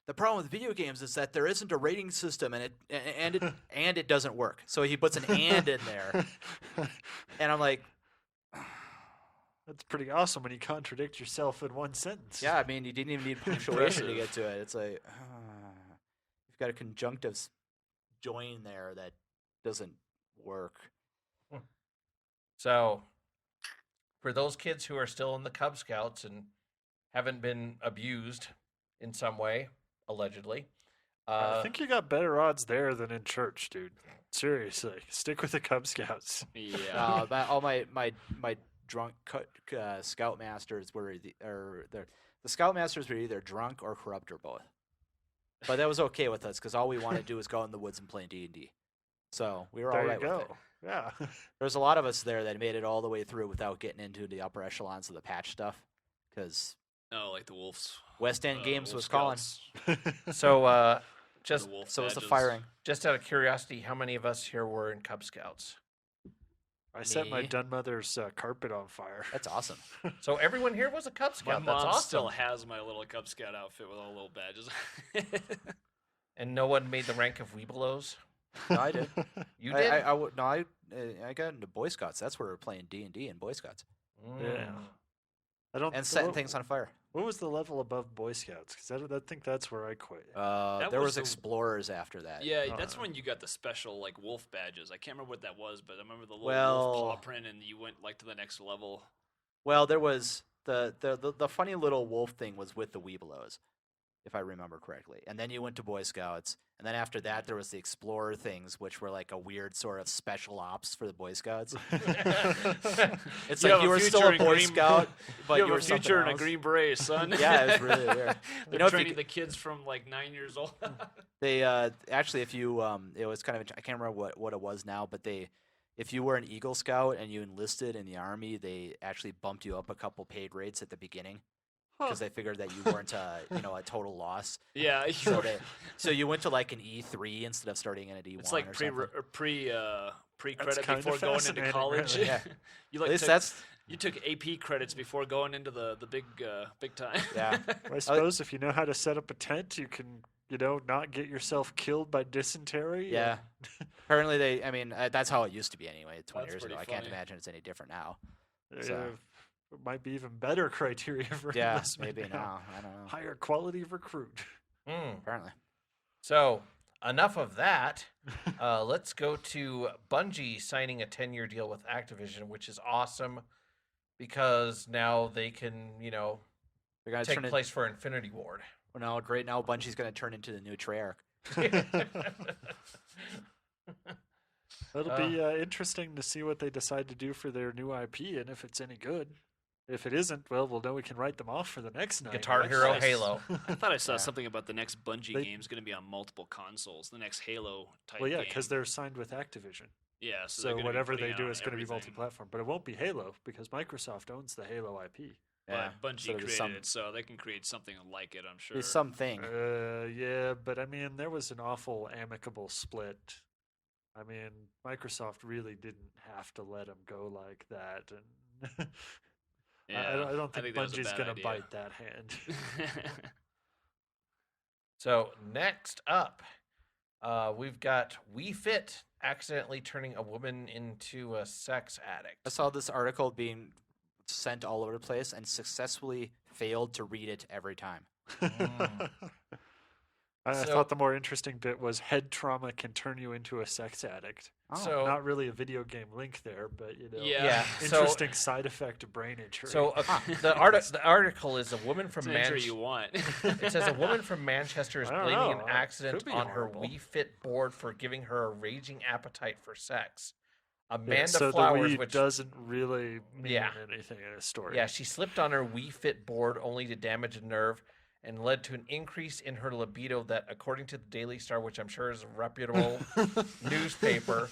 the problem with video games is that there isn't a rating system and it doesn't work." So he puts an "and" in there, and I'm like, That's pretty awesome when you contradict yourself in one sentence. yeah. I mean, you didn't even need punctuation to get to it. It's like you've got a conjunctive join there that doesn't work. so for those kids who are still in the Cub Scouts and haven't been abused in some way, allegedly. I think you got better odds there than in church, dude. Seriously, stick with the Cub Scouts. Yeah. All my drunk scoutmasters were the scoutmasters were either drunk or corrupt or both. But that was okay with us because all we wanted to do was go in the woods and play D&D. So we were all There right you go. with it. Yeah. There's a lot of us there that made it all the way through without getting into the upper echelons of the patch stuff because No, like the Wolves. West End Games Wolf was calling. Scouts, so. the Just wolf So was the badges. firing. just out of curiosity, how many of us here were in Cub Scouts? I set my Me? Dunmother's carpet on fire. That's awesome. So everyone here was a Cub My Scout. mom That's awesome. still has my little Cub Scout outfit with all the little badges. And no one made the rank of Weebelows. No, I did. You did. I got into Boy Scouts. That's where we were playing D&D in Boy Scouts Yeah. I don't. and setting what, things on fire. What was the level above Boy Scouts? Because I think that's where I quit. That There was was the- Explorers after that. Yeah, that's Uh, when you got the special like wolf badges. I can't remember what that was, but I remember the little Well- wolf paw print, and you went like to the next level. Well, there was the funny little wolf thing was with the Weebelows, if I remember correctly. And then you went to Boy Scouts, and then after that there was the Explorer things, which were like a weird sort of special ops for the Boy Scouts. It's You like have you a were future still a in Boy Green- Scout, but you you have were a future in a something Green Beret, son. Yeah, it's really weird. They're You know, if you training c- the kids from like 9 years old. They actually, if you it was kind of I can't remember what it was now, but if you were an Eagle Scout and you enlisted in the Army, they actually bumped you up a couple paid rates at the beginning because they figured that you weren't a total loss. Yeah, you So were- so you went to like an E3 instead of starting in an E1. it's like or pre something. credit kinda before going into fascinating, college. really. Yeah. you At like least took, that's you took AP credits before going into the big time. Yeah. I suppose if you know how to set up a tent, you can, not get yourself killed by dysentery. yeah. Apparently that's how it used to be anyway. 20 That's years ago. pretty I can't funny. imagine it's any different now. And, So- it might be even better criteria for Yeah, enlistment maybe now. now. I don't know. Higher quality recruit. Mm. Apparently. So enough of that. Let's go to Bungie signing a 10-year deal with Activision, which is awesome because now they can, They're gonna take turn it. place for Infinity Ward. Well, now, great. Now Bungie's gonna turn into the new Treyarch. It'll be interesting to see what they decide to do for their new IP and if it's any good. If it isn't, well, we'll know we can write them off for the next night. Guitar right? Hero Nice. Halo. I thought I saw Yeah. something about the next Bungie They- game is going to be on multiple consoles. The next Halo type. Well, yeah, game. because they're signed with Activision. yeah. So, So they're gonna be whatever putting they it do on is going to be everything. multi-platform. But it won't be Halo because Microsoft owns the Halo IP. Yeah. But Bungie so there's created some, it, so they can create something like it. I'm sure. there's something. Yeah, but I mean, there was an awful amicable split. I mean, Microsoft really didn't have to let him go like that, and Yeah, I don't think that was a Bungie's bad going to idea. bite that hand. So next up, we've got Wii Fit accidentally turning a woman into a sex addict. I saw this article being sent all over the place and successfully failed to read it every time. Mm. I So- thought the more interesting bit was head trauma can turn you into a sex addict. Oh. So Not really a video game link there, but Yeah. yeah, so interesting side effect of brain injury. so the article is a woman It's from an injury Manchester. you want. It says a woman from Manchester is I don't blaming know. an accident Could be on her horrible. Wii Fit board for giving her a raging appetite for sex. Yeah, Amanda so Flowers, the Wii which doesn't really mean Yeah. anything in a story. yeah, she slipped on her Wii Fit board only to damage a nerve and led to an increase in her libido that, according to the Daily Star, which I'm sure is a reputable newspaper,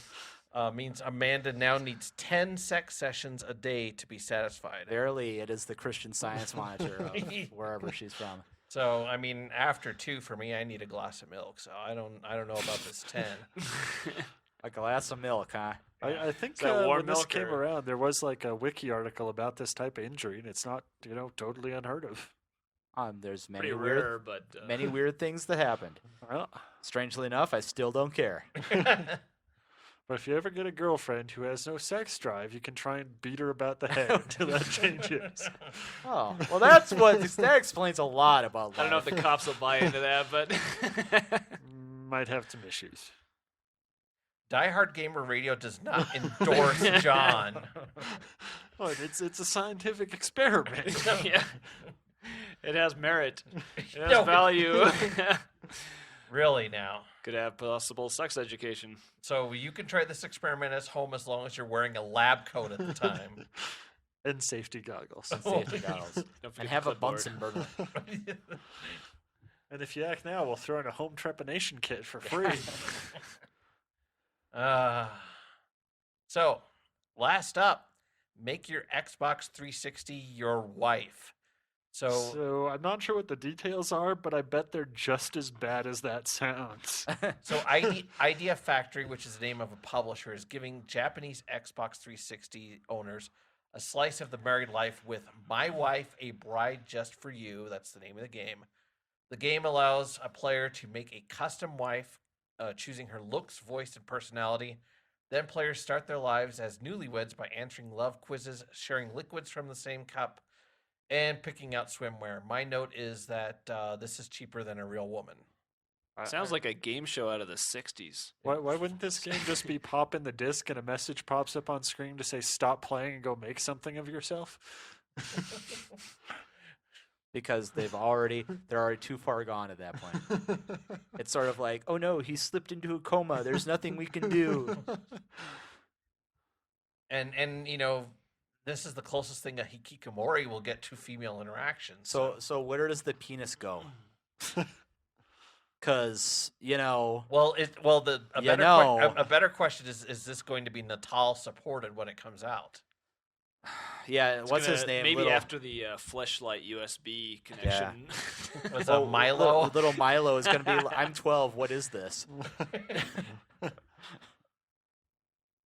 means Amanda now needs 10 sex sessions a day to be satisfied. Verily, it is the Christian Science Monitor of wherever she's from. So, I mean, after 2 for me, I need a glass of milk. So I don't know about this 10. A glass of milk, huh? I think Is that warm when this milk came or- around, there was like a wiki article about this type of injury, and it's not, totally unheard of. There's Pretty many rare, weird, but many weird things that happened. Well, Strangely enough, I still don't care. but if you ever get a girlfriend who has no sex drive, you can try and beat her about the head until that changes. Oh, well, that explains a lot about life. I don't know if the cops will buy into that, but Might have some issues. Diehard Gamer Radio does not endorse John. Oh, it's a scientific experiment. yeah, it has merit. It has No. value. Really now. Could have possible sex education. So you can try this experiment at home as long as you're wearing a lab coat at the time. And safety goggles. Safety goggles. Don't And forget have the a clipboard. Bunsen burner. And if you act now, we'll throw in a home trepanation kit for free. So, last up, make your Xbox 360 your wife. So, I'm not sure what the details are, but I bet they're just as bad as that sounds. Idea Factory, which is the name of a publisher, is giving Japanese Xbox 360 owners a slice of the married life with My Wife, a Bride Just for You. That's the name of the game. The game allows a player to make a custom wife, choosing her looks, voice, and personality. Then players start their lives as newlyweds by answering love quizzes, sharing liquids from the same cup, and picking out swimwear. My note is that this is cheaper than a real woman. Sounds like a game show out of the 60s. Why wouldn't this game just be pop in the disc and a message pops up on screen to say stop playing and go make something of yourself? Because they're already too far gone at that point. It's sort of like, oh no, he slipped into a coma. There's nothing we can do. And this is the closest thing a hikikomori will get to female interaction. So where does the penis go? Because a better question is this going to be Natal supported when it comes out? yeah, It's what's his gonna- name? Maybe Little- after the fleshlight USB connection. Was Oh, Milo? Little Milo is going to be. I'm 12. What is this?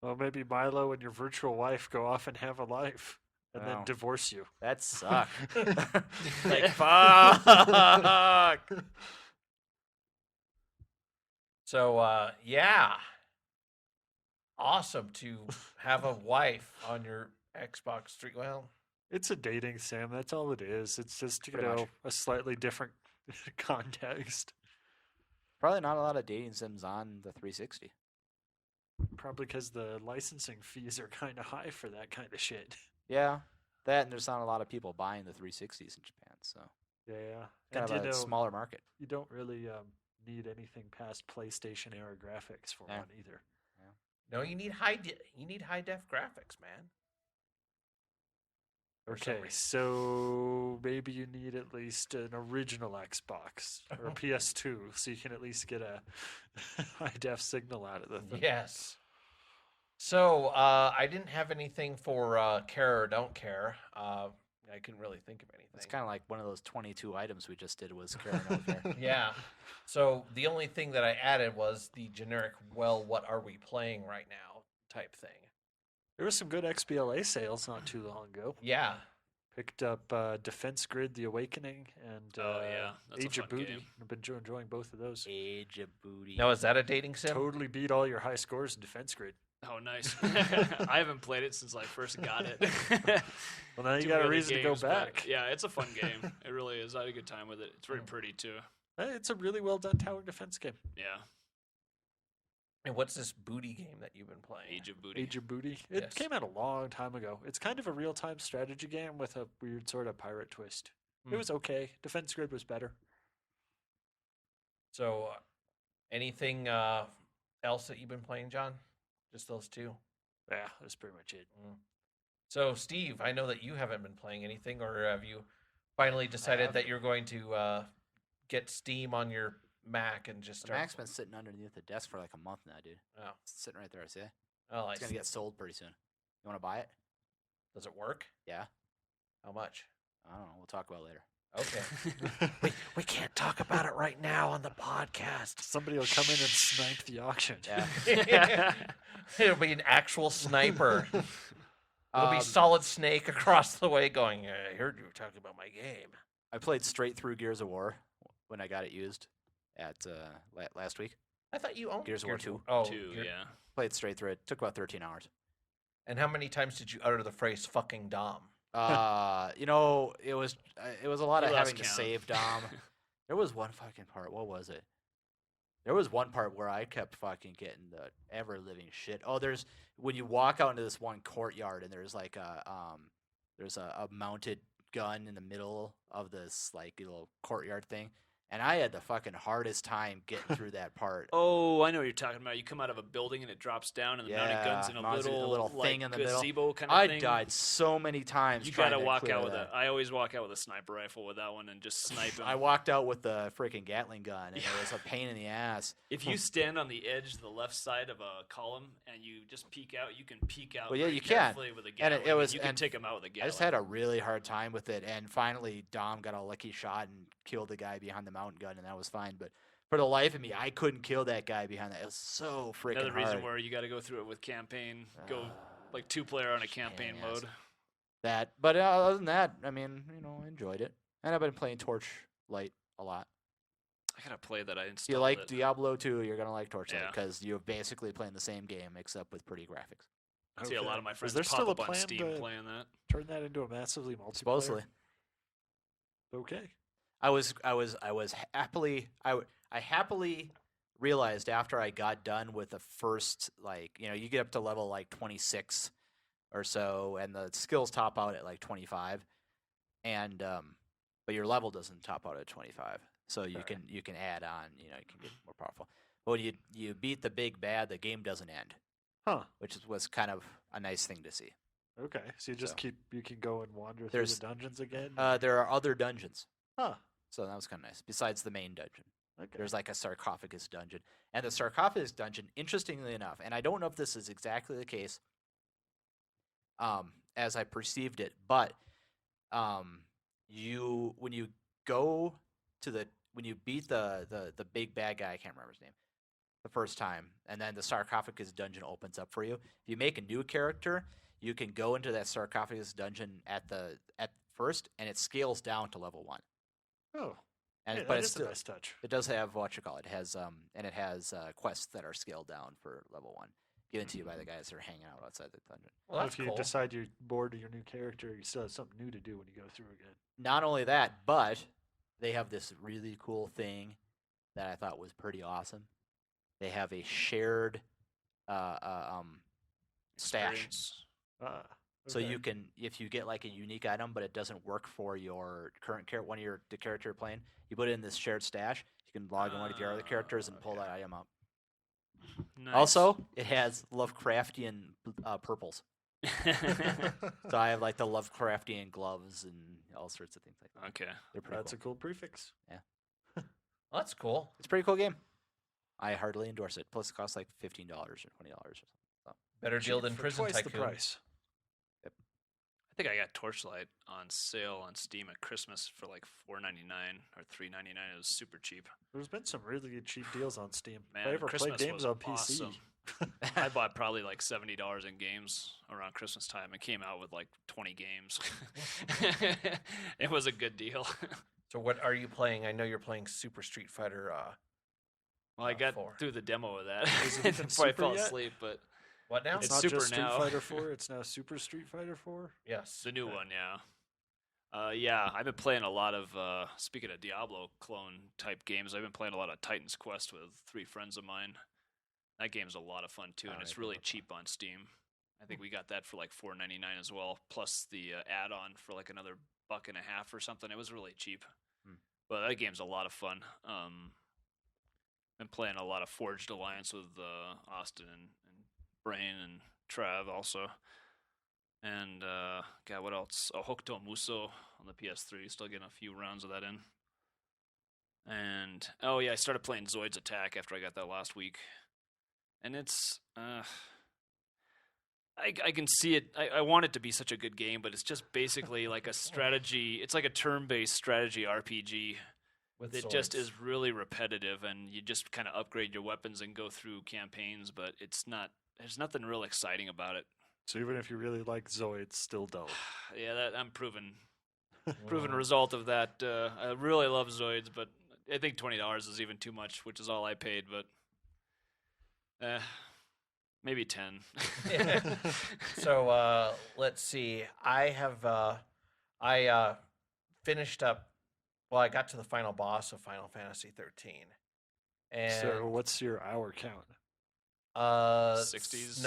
Well, maybe Milo and your virtual wife go off and have a life and then Wow. divorce you. That sucks. Like fuck. So yeah, awesome to have a wife on your Xbox 3. Well, It's a dating sim. That's all it is. It's just, Pretty much. a slightly different context. Probably not a lot of dating sims on the 360. Probably because the licensing fees are kind of high for that kind of shit. Yeah, that and there's not a lot of people buying the 360s in Japan, so Yeah. kind And of a smaller market. you don't really need anything past PlayStation era graphics for Yeah. one either. no, you need high def graphics, man. For some Okay, reason. so maybe you need at least an original Xbox or a PS2 so you can at least get a high def signal out of the thing. Yes. So I didn't have anything for care or don't care. I couldn't really think of anything. It's kind of like one of those 22 items we just did was care or no care. Yeah. So the only thing that I added was the generic, well, what are we playing right now type thing. There was some good XBLA sales not too long ago. Yeah. Picked up Defense Grid: The Awakening and Oh, yeah. That's a Age of fun Booty. game. I've been enjoying both of those. Age of booty. Now, is that a dating sim? Totally beat all your high scores in Defense Grid. Oh, nice. I haven't played it since I first got it. Well, now you Too got a many reason to go games, but back. Yeah, it's a fun game. It really is. I had a good time with it. It's very pretty too. It's a really well done tower defense game. Yeah. And what's this booty game that you've been playing? Age of Booty. Age of Booty. It Yes. came out a long time ago. It's kind of a real-time strategy game with a weird sort of pirate twist. It was okay. Defense Grid was better. So, anything else that you've been playing, John? Just those two? Yeah, that's pretty much it. So, Steve, I know that you haven't been playing anything, or have you finally decided that you're going to get Steam on your Mac and just The start? Mac's been sitting underneath the desk for like a month now, dude. Oh, It's sitting right there. See? oh, I It's gonna see. get sold pretty soon. You want to buy it? Does it work? Yeah. How much? I don't know. We'll talk about it later. Okay. we can't talk about it right now on the podcast. Somebody will come in and snipe the auction. Yeah. It'll be an actual sniper. It'll be Um, Solid Snake across the way going, I heard you were talking about my game. I played straight through Gears of War when I got it used at last week. I thought you owned Gears of War 2. Oh, Two, Gear- yeah. Played straight through it. Took about 13 hours. And how many times did you utter the phrase "fucking Dom"? You know, it was a lot You of lost having to count. save Dom. There was one fucking part. What was it? There was one part where I kept fucking getting the ever living shit. Oh, there's when you walk out into this one courtyard and there's like a mounted gun in the middle of this like little courtyard thing, and I had the fucking hardest time getting through that part. Oh, I know what you're talking about. You come out of a building and it drops down, and the mounted guns in a mounted little thing in the middle. gazebo kind of I thing. died so many times. You trying gotta to walk clear out with that. I always walk out with a sniper rifle with that one and just snipe him. I walked out with the freaking Gatling gun, and it was a pain in the ass. If you stand on the edge of the left side of a column and you just peek out, you can peek out. Well, yeah, pretty you can. carefully with a And Gatling. it was- you can and take him out with a Gatling. I just had a really hard time with it, and finally Dom got a lucky shot and killed the guy behind the mountain gun, and that was fine. But for the life of me, I couldn't kill that guy behind that. It was so freaking Another hard. reason where you got to go through it with campaign. Go like 2-player on a campaign yes. mode. But other than that, I mean, you know, I enjoyed it, and I've been playing Torchlight a lot. I gotta play that. I installed If you like it. Diablo 2, you're gonna like Torchlight Yeah. because you're basically playing the same game except with pretty graphics. I see a lot of my friends Is there pop still a up on plan Steam to playing that. turn that into a massively multiplayer? Supposedly. Okay. I happily realized after I got done with the first, like, you know, you get up to level like 26 or so, and the skills top out at like 25, and but your level doesn't top out at 25, so you can add on, you know, you can get more powerful. But when you beat the big bad, the game doesn't end, Huh. was kind of a nice thing to see. Okay. So you just So. you can go and wander through There's- the dungeons again? There are other dungeons, Huh. so that was kind of nice. Besides the main dungeon. Okay. There's like a sarcophagus dungeon. And the sarcophagus dungeon, interestingly enough, and I don't know if this is exactly the case as I perceived it, but when you beat the big bad guy, I can't remember his name, the first time, and then the sarcophagus dungeon opens up for you. If you make a new character, you can go into that sarcophagus dungeon at first, and it scales down to level 1. Oh. And Hey, but that it's is still a nice touch. it does have what you call it. It has it has quests that are scaled down for level 1, given to you by the guys that are hanging out outside the dungeon. Well, that's if you cool. decide you're bored of your new character, you still have something new to do when you go through again. Not only that, but they have this really cool thing that I thought was pretty awesome. They have a shared stash. Experience. Ah. So okay. you can, if you get like a unique item, but it doesn't work for your current character, the character you're playing, you put it in this shared stash. You can log in one of your other characters and pull that item up. Nice. Also, it has Lovecraftian purples. So I have like the Lovecraftian gloves and all sorts of things like that. Okay. They're pretty That's cool. a cool prefix. Well, that's cool. It's a pretty cool game. I heartily endorse it. Plus, it costs like $15 or $20 or something. Better deal than For Prison twice the Tycoon. price. I think I got Torchlight on sale on Steam at Christmas for like $4.99 or $3.99. It was super cheap. There's been some really cheap deals on Steam. Man, if I ever Christmas played games was on PC. awesome. I bought probably like $70 in games around Christmas time and came out with like 20 games. It was a good deal. So what are you playing? I know you're playing Super Street Fighter. Well, I got 4. through the demo of that Is it even before I super fell yet? asleep, but What now? It's It's not Super just Street now. Fighter 4. It's now Super Street Fighter 4. Yes. The new Okay. one, yeah. Yeah, I've been playing a lot of, speaking of Diablo clone type games, I've been playing a lot of Titan's Quest with 3 friends of mine. That game's a lot of fun too, and Alright, it's good really luck. cheap on Steam. I think we got that for like $4.99 as well, plus the add-on for like another $1.50 or something. It was really cheap. But that game's a lot of fun. Been playing a lot of Forged Alliance with Austin and Brain and Trav also. And God, what else? Oh, Hokuto Muso on the PS3. Still getting a few rounds of that in. And oh yeah, I started playing Zoid's Attack after I got that last week. And it's I can see it. I want it to be such a good game, but it's just basically like a strategy. It's like a turn-based strategy RPG. With It just swords. is really repetitive, and you just kind of upgrade your weapons and go through campaigns, but it's not. There's nothing real exciting about it. So even if you really like Zoe, it's still dull. Yeah, that I'm proven Mm. result of that. I really love Zoids, but I think $20 is even too much, which is all I paid. But maybe 10. So let's see. I have finished up. Well, I got to the final boss of Final Fantasy 13, and So what's your hour count? 60s?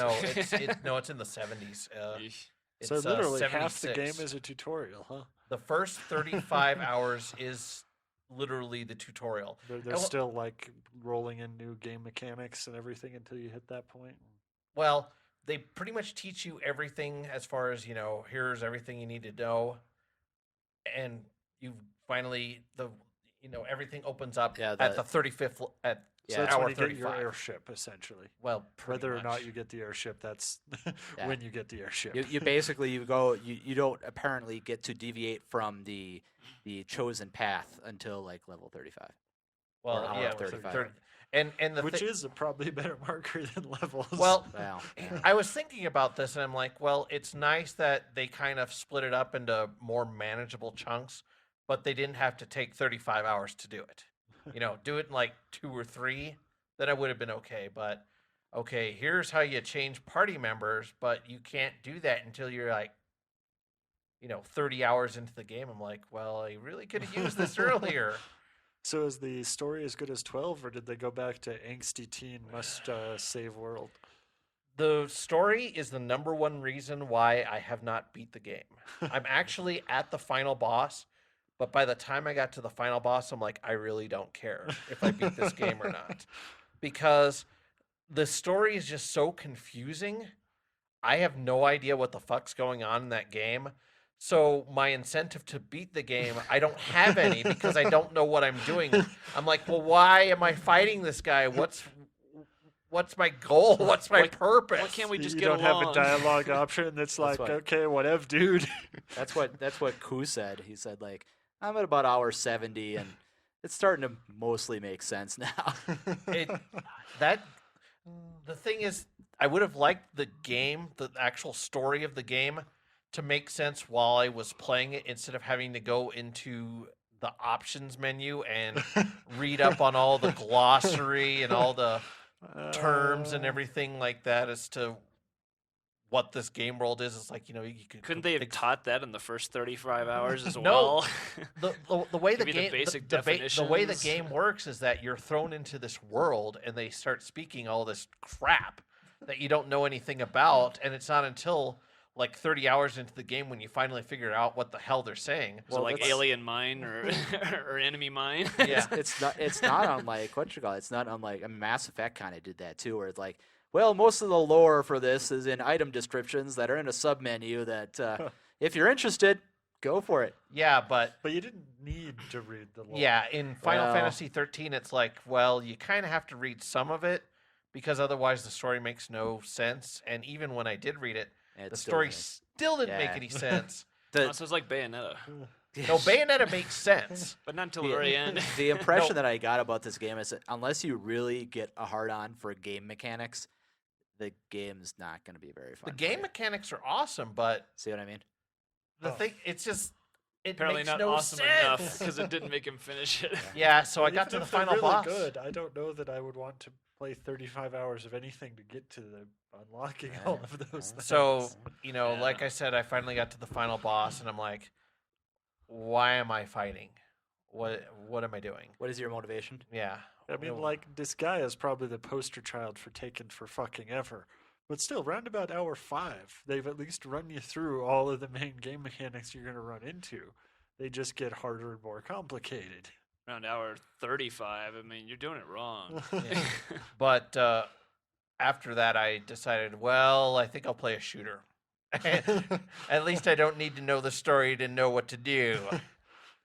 No, it's in the 70s. Eesh. It's, So literally half the 76. game is a tutorial, huh? The first 35 hours is literally the tutorial. They're well- still like rolling in new game mechanics and everything until you hit that point. Well, they pretty much teach you everything as far as, here's everything you need to know. And you finally, everything opens up Yeah, at the 35th, So that's hour when you get your 35. airship, essentially. Well, pretty Whether or not much. you get the airship, that's Yeah. when you get the airship. You basically you don't apparently get to deviate from the chosen path until like level 35. Well, hour yeah, 35. And the Which thi- is a probably better marker than levels. well, Wow. I was thinking about this, and I'm like, well, it's nice that they kind of split it up into more manageable chunks, but they didn't have to take 35 hours to do it. Do it in like 2 or 3, then I would have been okay. But okay, here's how you change party members, but you can't do that until you're like, 30 hours into the game. I'm like, well, I really could have used this earlier. So is the story as good as 12, or did they go back to angsty teen must save world? The story is the number one reason why I have not beat the game. I'm actually at the final boss, but by the time I got to the final boss, I'm like, I really don't care if I beat this game or not. Because the story is just so confusing. I have no idea what the fuck's going on in that game. So my incentive to beat the game, I don't have any because I don't know what I'm doing. I'm like, well, why am I fighting this guy? What's my goal? What's my purpose? Why can't we just You get don't along? have a dialogue option that's like, why- okay, whatever, dude. That's what Koo said. He said like I'm at about hour 70 and it's starting to mostly make sense now. The thing is, I would have liked the game, the actual story of the game, to make sense while I was playing it instead of having to go into the options menu and read up on all the glossary and all the terms and everything like that as to what this game world is. It's like, you could Couldn't they have taught that in the first 35 hours as No. well? the way the Give you the game basic the way the definitions. game works is that you're thrown into this world and they start speaking all this crap that you don't know anything about, and it's not until like 30 hours into the game when you finally figure out what the hell they're saying. Was it like that's- alien mine or or enemy mine? Yeah. It's not unlike what you call it. It's not unlike Mass Effect kind of did that too, where it's like, well, most of the lore for this is in item descriptions that are in a sub menu that if you're interested, go for it. Yeah, but But you didn't need to read the lore. yeah, in Final Well- Fantasy 13 it's like, well, you kind of have to read some of it because otherwise the story makes no sense, and even when I did read it, And the it's still story there. still didn't make Yeah. any sense. Oh, so it's like Bayonetta, No, Bayonetta makes sense. but not until the very end. The impression that I got about this game is that unless you really get a hard on for game mechanics, the game's not going to be very fun. The for game you. mechanics are awesome, but See what I mean? the Oh. thing, it's just, it Apparently makes not no awesome sense. enough because it didn't make him finish it. Yeah, so I But got to even the if they're final really boss. good, I don't know that I would want to play 35 hours of anything to get to the unlocking all of those things. So, you know, Yeah. like I said, I finally got to the final boss, and I'm like, why am I fighting? What am I doing? What is your motivation? Yeah. I mean, like, Disgaea is probably the poster child for taking for fucking ever. But still, round about hour 5, they've at least run you through all of the main game mechanics you're going to run into. They just get harder and more complicated. Around hour 35. I mean, you're doing it wrong. Yeah. But after that, I decided, well, I think I'll play a shooter. At least I don't need to know the story to know what to do.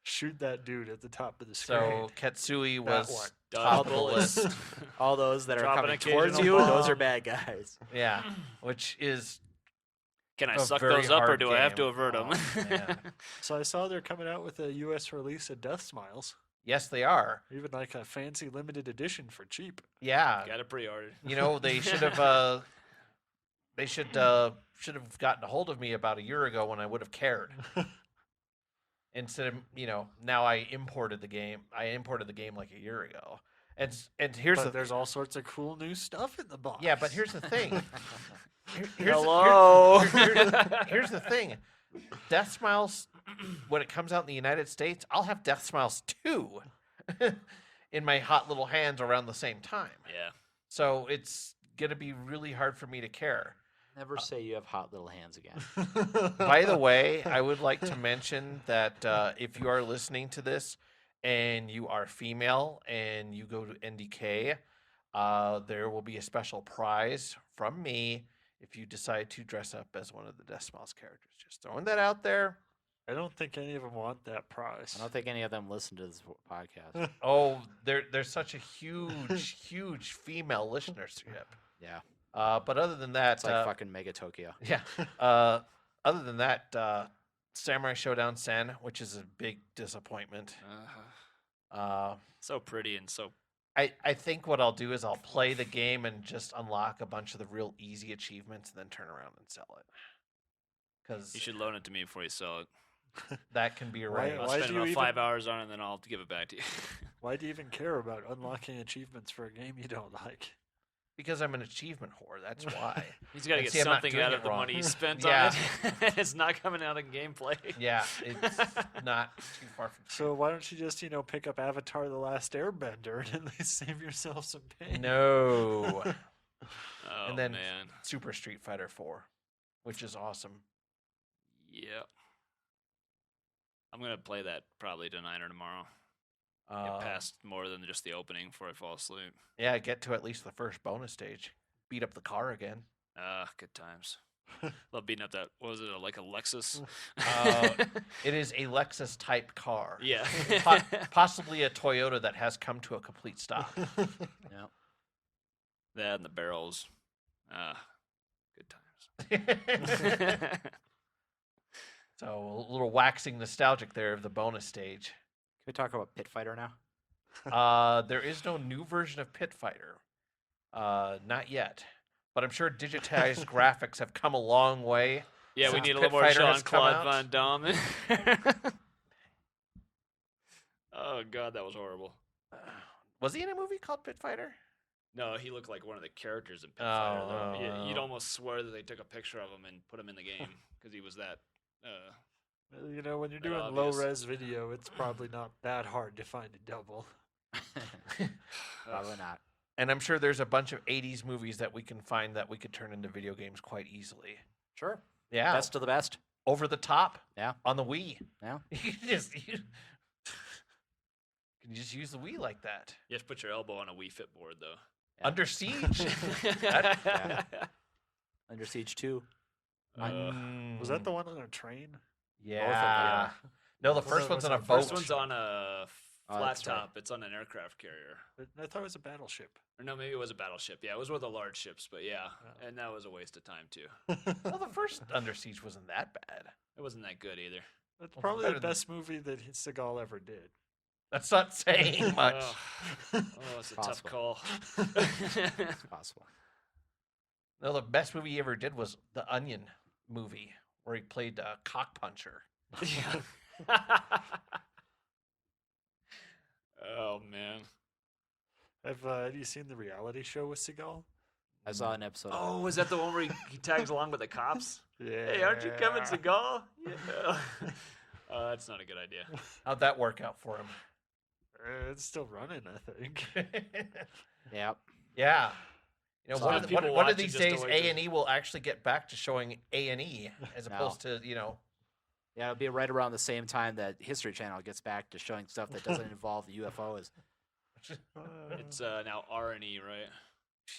Shoot that dude at the top of the screen. So Katsui That was one. top of the Bullets. list. All those that are Drop an coming towards occasional you, those bomb. are bad guys. Yeah, which is Can I a suck very those up, or hard do I have to game. avert them? Oh, man. So I saw they're coming out with a U.S. release of Death Smiles. Yes, they are. Even like a fancy limited edition for cheap. Yeah, Got it pre-ordered. you know they should have. They should have gotten a hold of me about a year ago when I would have cared. Instead of, you know, now I imported the game. I imported the game like a year ago, and here's But the there's all sorts of cool new stuff in the box. yeah. But here's the thing. Hello. Here's the thing. Death Smiles, when it comes out in the United States, I'll have Death Smiles 2 in my hot little hands around the same time. Yeah. So it's gonna be really hard for me to care. Never say you have hot little hands again. By the way, I would like to mention that if you are listening to this and you are female and you go to NDK, there will be a special prize from me if you decide to dress up as one of the Death Smiles characters. Just throwing that out there. I don't think any of them want that prize. I don't think any of them listen to this podcast. Oh, there's such a huge female listenership. Yeah, But other than that, it's like fucking Mega Tokyo. yeah. Other than that, Samurai Showdown Sen, which is a big disappointment. So pretty and so. I think what I'll do is I'll play the game and just unlock a bunch of the real easy achievements and then turn around and sell it. Because You should loan it to me before you sell it. that can be Why- arranged. I'll why spend do you about even- 5 hours on it, and then I'll give it back to you. Why do you even care about unlocking achievements for a game you don't like? Because I'm an achievement whore. That's why. He's got to And get see, I'm not something doing out it of the wrong. money he spent Yeah. on it. It's not coming out in gameplay. Yeah, it's not too far from. So why don't you just, pick up Avatar: The Last Airbender and at least save yourself some pain? No. Oh, And then- man. Super Street Fighter 4, which is awesome. Yeah. I'm going to play that probably tonight or tomorrow. Get past more than just the opening before I fall asleep. Yeah, get to at least the first bonus stage. Beat up the car again. Good times. Love beating up that, what was it, like a Lexus? It is a Lexus type car. Yeah. Possibly a Toyota that has come to a complete stop. Yeah. That and the barrels. Good times. So a little waxing nostalgic there of the bonus stage. Can we talk about Pit Fighter now? There is no new version of Pit Fighter. Not yet. But I'm sure digitized graphics have come a long way. Yeah, we Since need a Pit little more Fighter has come Jean-Claude out. Van Damme. Oh, God, that was horrible. Was he in a movie called Pit Fighter? No, he looked like one of the characters in Pit Oh, Fighter. Though. oh, You'd oh. almost swear that they took a picture of him and put him in the game because he was that. Well, when you're That doing obvious. low-res video, it's probably not that hard to find a double. Probably not. And I'm sure there's a bunch of 80s movies that we can find that we could turn into video games quite easily. Sure. Yeah. Best of the best. Over the top. Yeah. On the Wii. Yeah. You can just use the Wii like that. You have to put your elbow on a Wii Fit board, though. Yeah. Under Siege. That- Yeah. Under Siege 2. Was that the one on a train? Yeah. No, the Or first no, one's was on a it the boat. First one's on a Oh, flat that's right. top. It's on an aircraft carrier. I thought it was a battleship. Or no, maybe it was a battleship. Yeah, it was one of the large ships, but yeah. And that was a waste of time, too. Well, the first Under Siege wasn't that bad. It wasn't that good either. That's Well, probably better the than- best movie that Seagal ever did. That's not saying much. Oh, it's a tough Possible. call. It's possible. No, the best movie he ever did was the Onion movie, where he played a cock puncher. Yeah. Oh man. Have you seen the reality show with Seagal? I saw an episode. Oh, is that the one where he tags along with the cops? Yeah. Hey, aren't you Kevin Seagal? Yeah. That's not a good idea. How'd that work out for him? It's still running, I think. Yeah. Yeah. You know, So one if of, people one of watch it these just to days, wait to- A&E will actually get back to showing A&E as No. opposed to, you know. Yeah, it'll be right around the same time that History Channel gets back to showing stuff that doesn't involve UFOs. It's now R&E, right?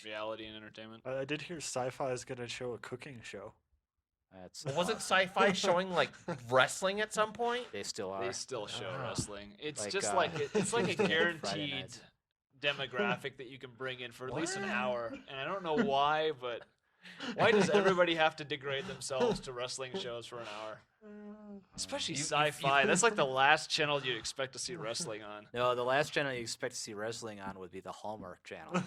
Reality and entertainment. I did hear Sci-Fi is going to show a cooking show. That's Well, wasn't Sci-Fi showing like wrestling at some point? they still are. They still show Ah. wrestling. It's Like, just it's like a Friday guaranteed nights. demographic that you can bring in for at least an What? hour. And I don't know why, but why does everybody have to degrade themselves to wrestling shows for an hour? Especially You- you- sci-fi. That's like the last channel you'd expect to see wrestling on. No, the last channel you expect to see wrestling on would be the Hallmark Channel.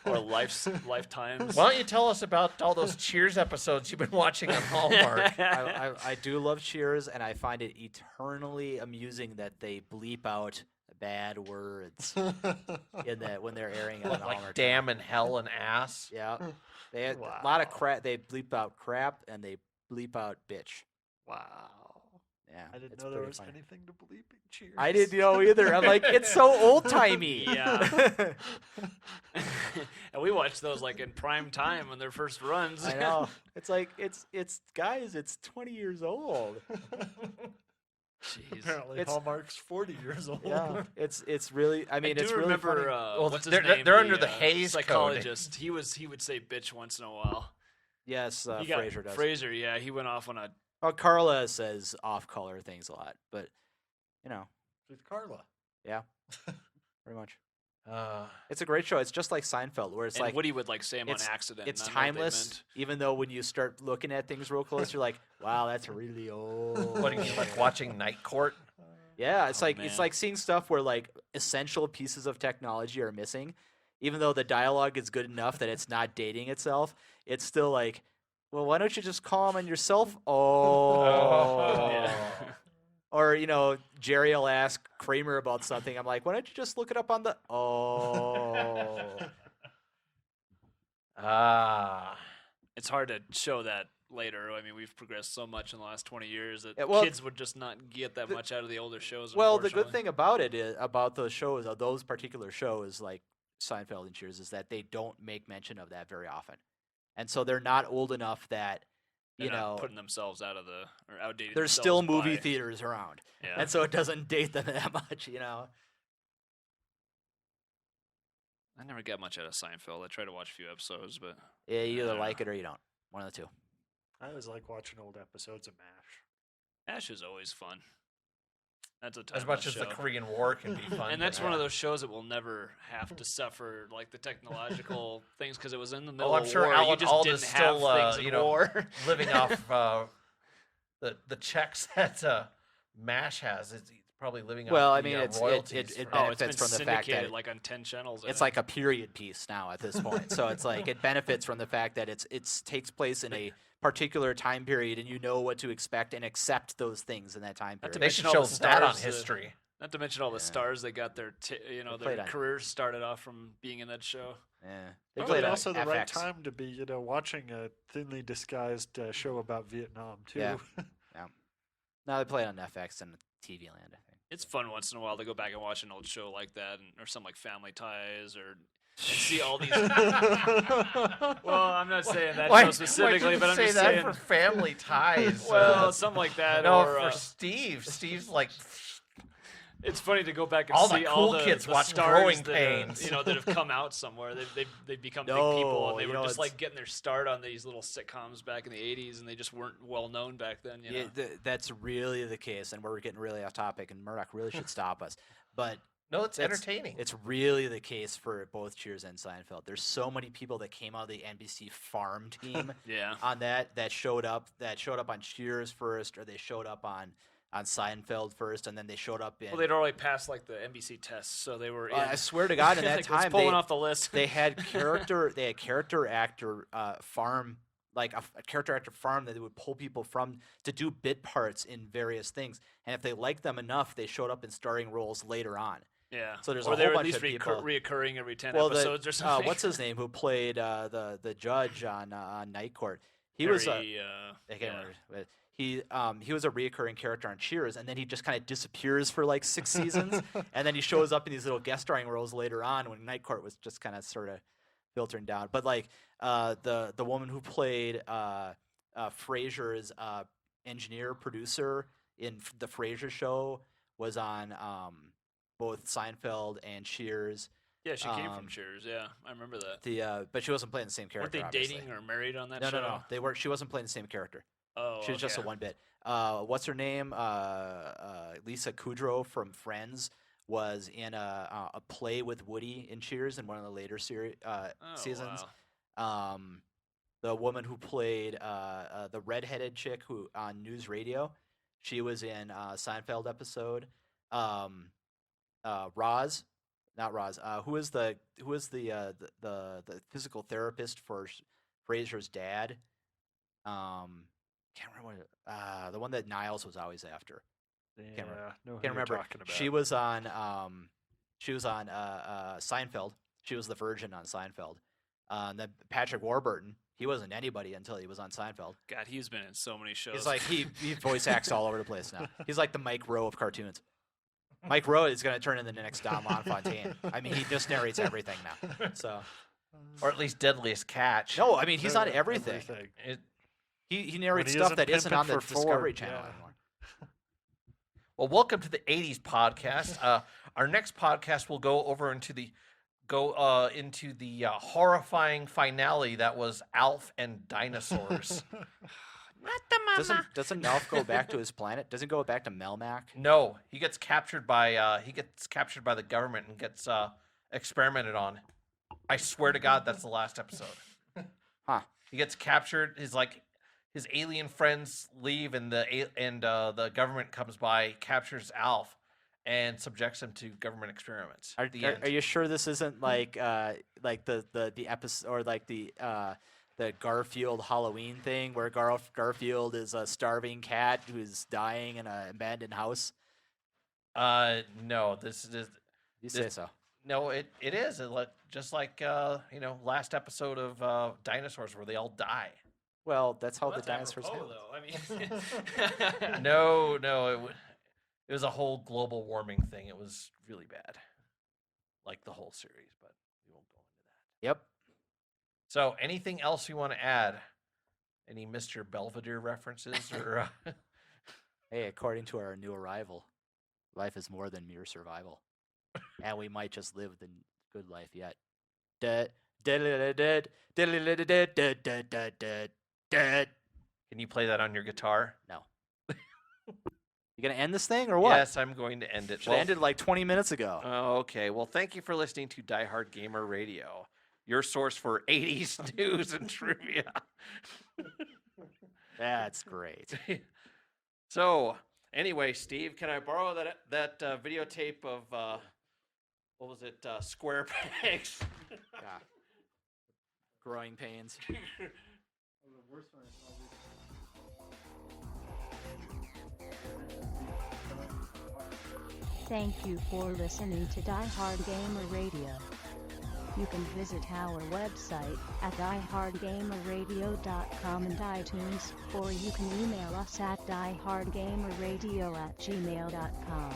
Or Lifetimes. Why don't you tell us about all those Cheers episodes you've been watching on Hallmark? I do love Cheers, and I find it eternally amusing that they bleep out bad words in that when they're airing it on like Hallmark. damn and hell and ass. Yeah, they had a lot of Wow. crap. They bleep out crap and they bleep out bitch. Wow. Yeah, I didn't it's know there pretty was funny. anything to bleep in Cheers. I didn't know either. I'm like, it's so old timey. Yeah. And we watched those like in prime time when their first runs. I know. It's like it's guys. It's 20 years old. Jeez. Apparently, It's- Hallmark's 40 years old. Yeah, it's really. I mean, I it's do really remember funny. Well, what's his they're- name? they're under the Hays Code. psychologist. He would say bitch once in a while. Yes, You got Fraser does. Fraser, yeah, he went off on a Well, Carla says off-color things a lot, but you know, With Carla. yeah, pretty much. Uh, It's a great show. It's just like Seinfeld, where it's and like Woody would like say him on it's- accident. it's and I know what they timeless. meant. Even though when you start looking at things real close, you're like, wow, that's really old. what do you mean, like watching Night Court? Yeah, it's Oh, like it's man. like seeing stuff where like essential pieces of technology are missing, even though the dialogue is good enough that it's not dating itself. It's still like, well, why don't you just call him on your cell phone? Oh. Yeah. Or, you know, Jerry will ask Kramer about something. I'm like, why don't you just look it up on the... Oh. Ah. It's hard to show that later. I mean, we've progressed so much in the last 20 years that Yeah, well, kids would just not get that much out of the older shows. Well, the good unfortunately. thing about it is, about those shows, those particular shows like Seinfeld and Cheers, is that they don't make mention of that very often. And so they're not old enough that, They're you not know, putting themselves out of the or outdated. there's still themselves movie by- theaters around. Yeah. And so it doesn't date them that much, you know. I never got much out of Seinfeld. I tried to watch a few episodes, but Yeah, you either Yeah. like it or you don't. One of the two. I always like watching old episodes of MASH. Ash is always fun. That's a As much timeless as the show. Korean War can be fun. And but that's one yeah. of those shows that will never have to suffer like the technological things because it was in the middle Well, I'm of sure war. Alan You just Alda's didn't have still, things in you know, war. living off the checks that MASH has. It's probably living Well, off I mean, the it royalties. for- Oh, it's been benefits from the fact that syndicated like on 10 channels. I it's think. like a period piece now at this point. So it's like it benefits from the fact that it's takes place in a particular time period, and you know what to expect and accept those things in that time Not period. to they mention should all show the that on stars, history. Not to mention all the Yeah. stars that got their played their on- careers started off from being in that show. Yeah, they Probably played on also the right FX. time to be, you know, watching a thinly disguised show about Vietnam too. Yeah. Now they play it on FX and TV Land, I think. It's fun once in a while to go back and watch an old show like that, or some like Family Ties, or and see all these. Well, I'm not saying that show specifically, but I'm say just that saying. for Family Ties. Well, something like that, no, or for Steve. Steve's like, it's funny to go back and All the see cool all the kids the watch stars Growing that Pains. that have come out somewhere. They've become big No, people, and they you were know, just it's- like getting their start on these little sitcoms back in the '80s, and they just weren't well known back then. You know? Yeah, that's really the case, and we're getting really off topic, and Murdock really should stop us. But no, it's That's- entertaining. it's really the case for both Cheers and Seinfeld. There's so many people that came out of the NBC farm team Yeah. on that showed up on Cheers first, or they showed up on Seinfeld first, and then they showed up in. Well, they'd already passed like the NBC tests, so they were. I in. swear to God, in that Like, it's time, pulling they, off the list. they had character actor farm, like a character actor farm that they would pull people from to do bit parts in various things, and if they liked them enough, they showed up in starring roles later on. Yeah. So there's or a they're whole at bunch least of people. reoccurring every 10 Well, episodes or something. what's his name? Who played the judge on Night Court? He was a. I can't remember. But he was a reoccurring character on Cheers, and then he just kind of disappears for like 6 seasons, and then he shows up in these little guest starring roles later on when Night Court was just kind of sort of filtering down. But like the woman who played Frasier's engineer producer in the Frasier show was on both Seinfeld and Cheers. Yeah, she came from Cheers. Yeah, I remember that. But she wasn't playing the same character. Weren't they obviously. dating or married on that No, show? no. They were. She wasn't playing the same character. Oh, She was just a one bit. What's her name? Lisa Kudrow from Friends was in a play with Woody in Cheers in one of the later seasons. Wow. The woman who played the redheaded chick who on News Radio, she was in a Seinfeld episode. Roz, not Roz. Who is the physical therapist for Frasier's dad? Can't remember what the one that Niles was always after. Can't remember. Talking about. She was on Seinfeld. She was the virgin on Seinfeld. And then Patrick Warburton, he wasn't anybody until he was on Seinfeld. God, he's been in so many shows. He's like he voice acts all over the place now. He's like the Mike Rowe of cartoons. Mike Rowe is going to turn into the next Don LaFontaine. I mean, he just narrates everything now. So, Or at least Deadliest Catch. no, I mean he's on everything. It, He narrates he stuff isn't that isn't on the pimping for Discovery Ford, Channel yeah. anymore. well, welcome to the 80s podcast. Our next podcast will go over into the horrifying finale that was Alf and dinosaurs. Doesn't Alf go back to his planet? Doesn't go back to Melmac? No, he gets captured by the government and gets experimented on. I swear to God, that's the last episode. Huh. He gets captured. His alien friends leave, and the government comes by, captures Alf, and subjects him to government experiments. Are you sure this isn't like the episode or like the Garfield Halloween thing where Garfield is a starving cat who's dying in an abandoned house? No, this is. You say so. No, it is. Just like last episode of Dinosaurs where they all die. Well, that's how Well, the that's dinosaurs apropos, happen. though. I mean, No, it was a whole global warming thing. It was really bad, like the whole series. But we won't go into that. Yep. So, anything else you want to add? Any Mr. Belvedere references or? Hey, according to our new arrival, life is more than mere survival, and we might just live the good life yet. Can you play that on your guitar? No. You gonna end this thing or what? Yes, I'm going to end it. Should have ended like 20 minutes ago. Oh, okay. Well, thank you for listening to Diehard Gamer Radio, your source for 80s news and trivia. That's great. So, anyway, Steve, can I borrow that videotape of what was it? Square Pegs. Yeah. Growing pains. Thank you for listening to Diehard Gamer Radio. You can visit our website at diehardgamerradio.com and iTunes, or you can email us at diehardgamerradio@gmail.com.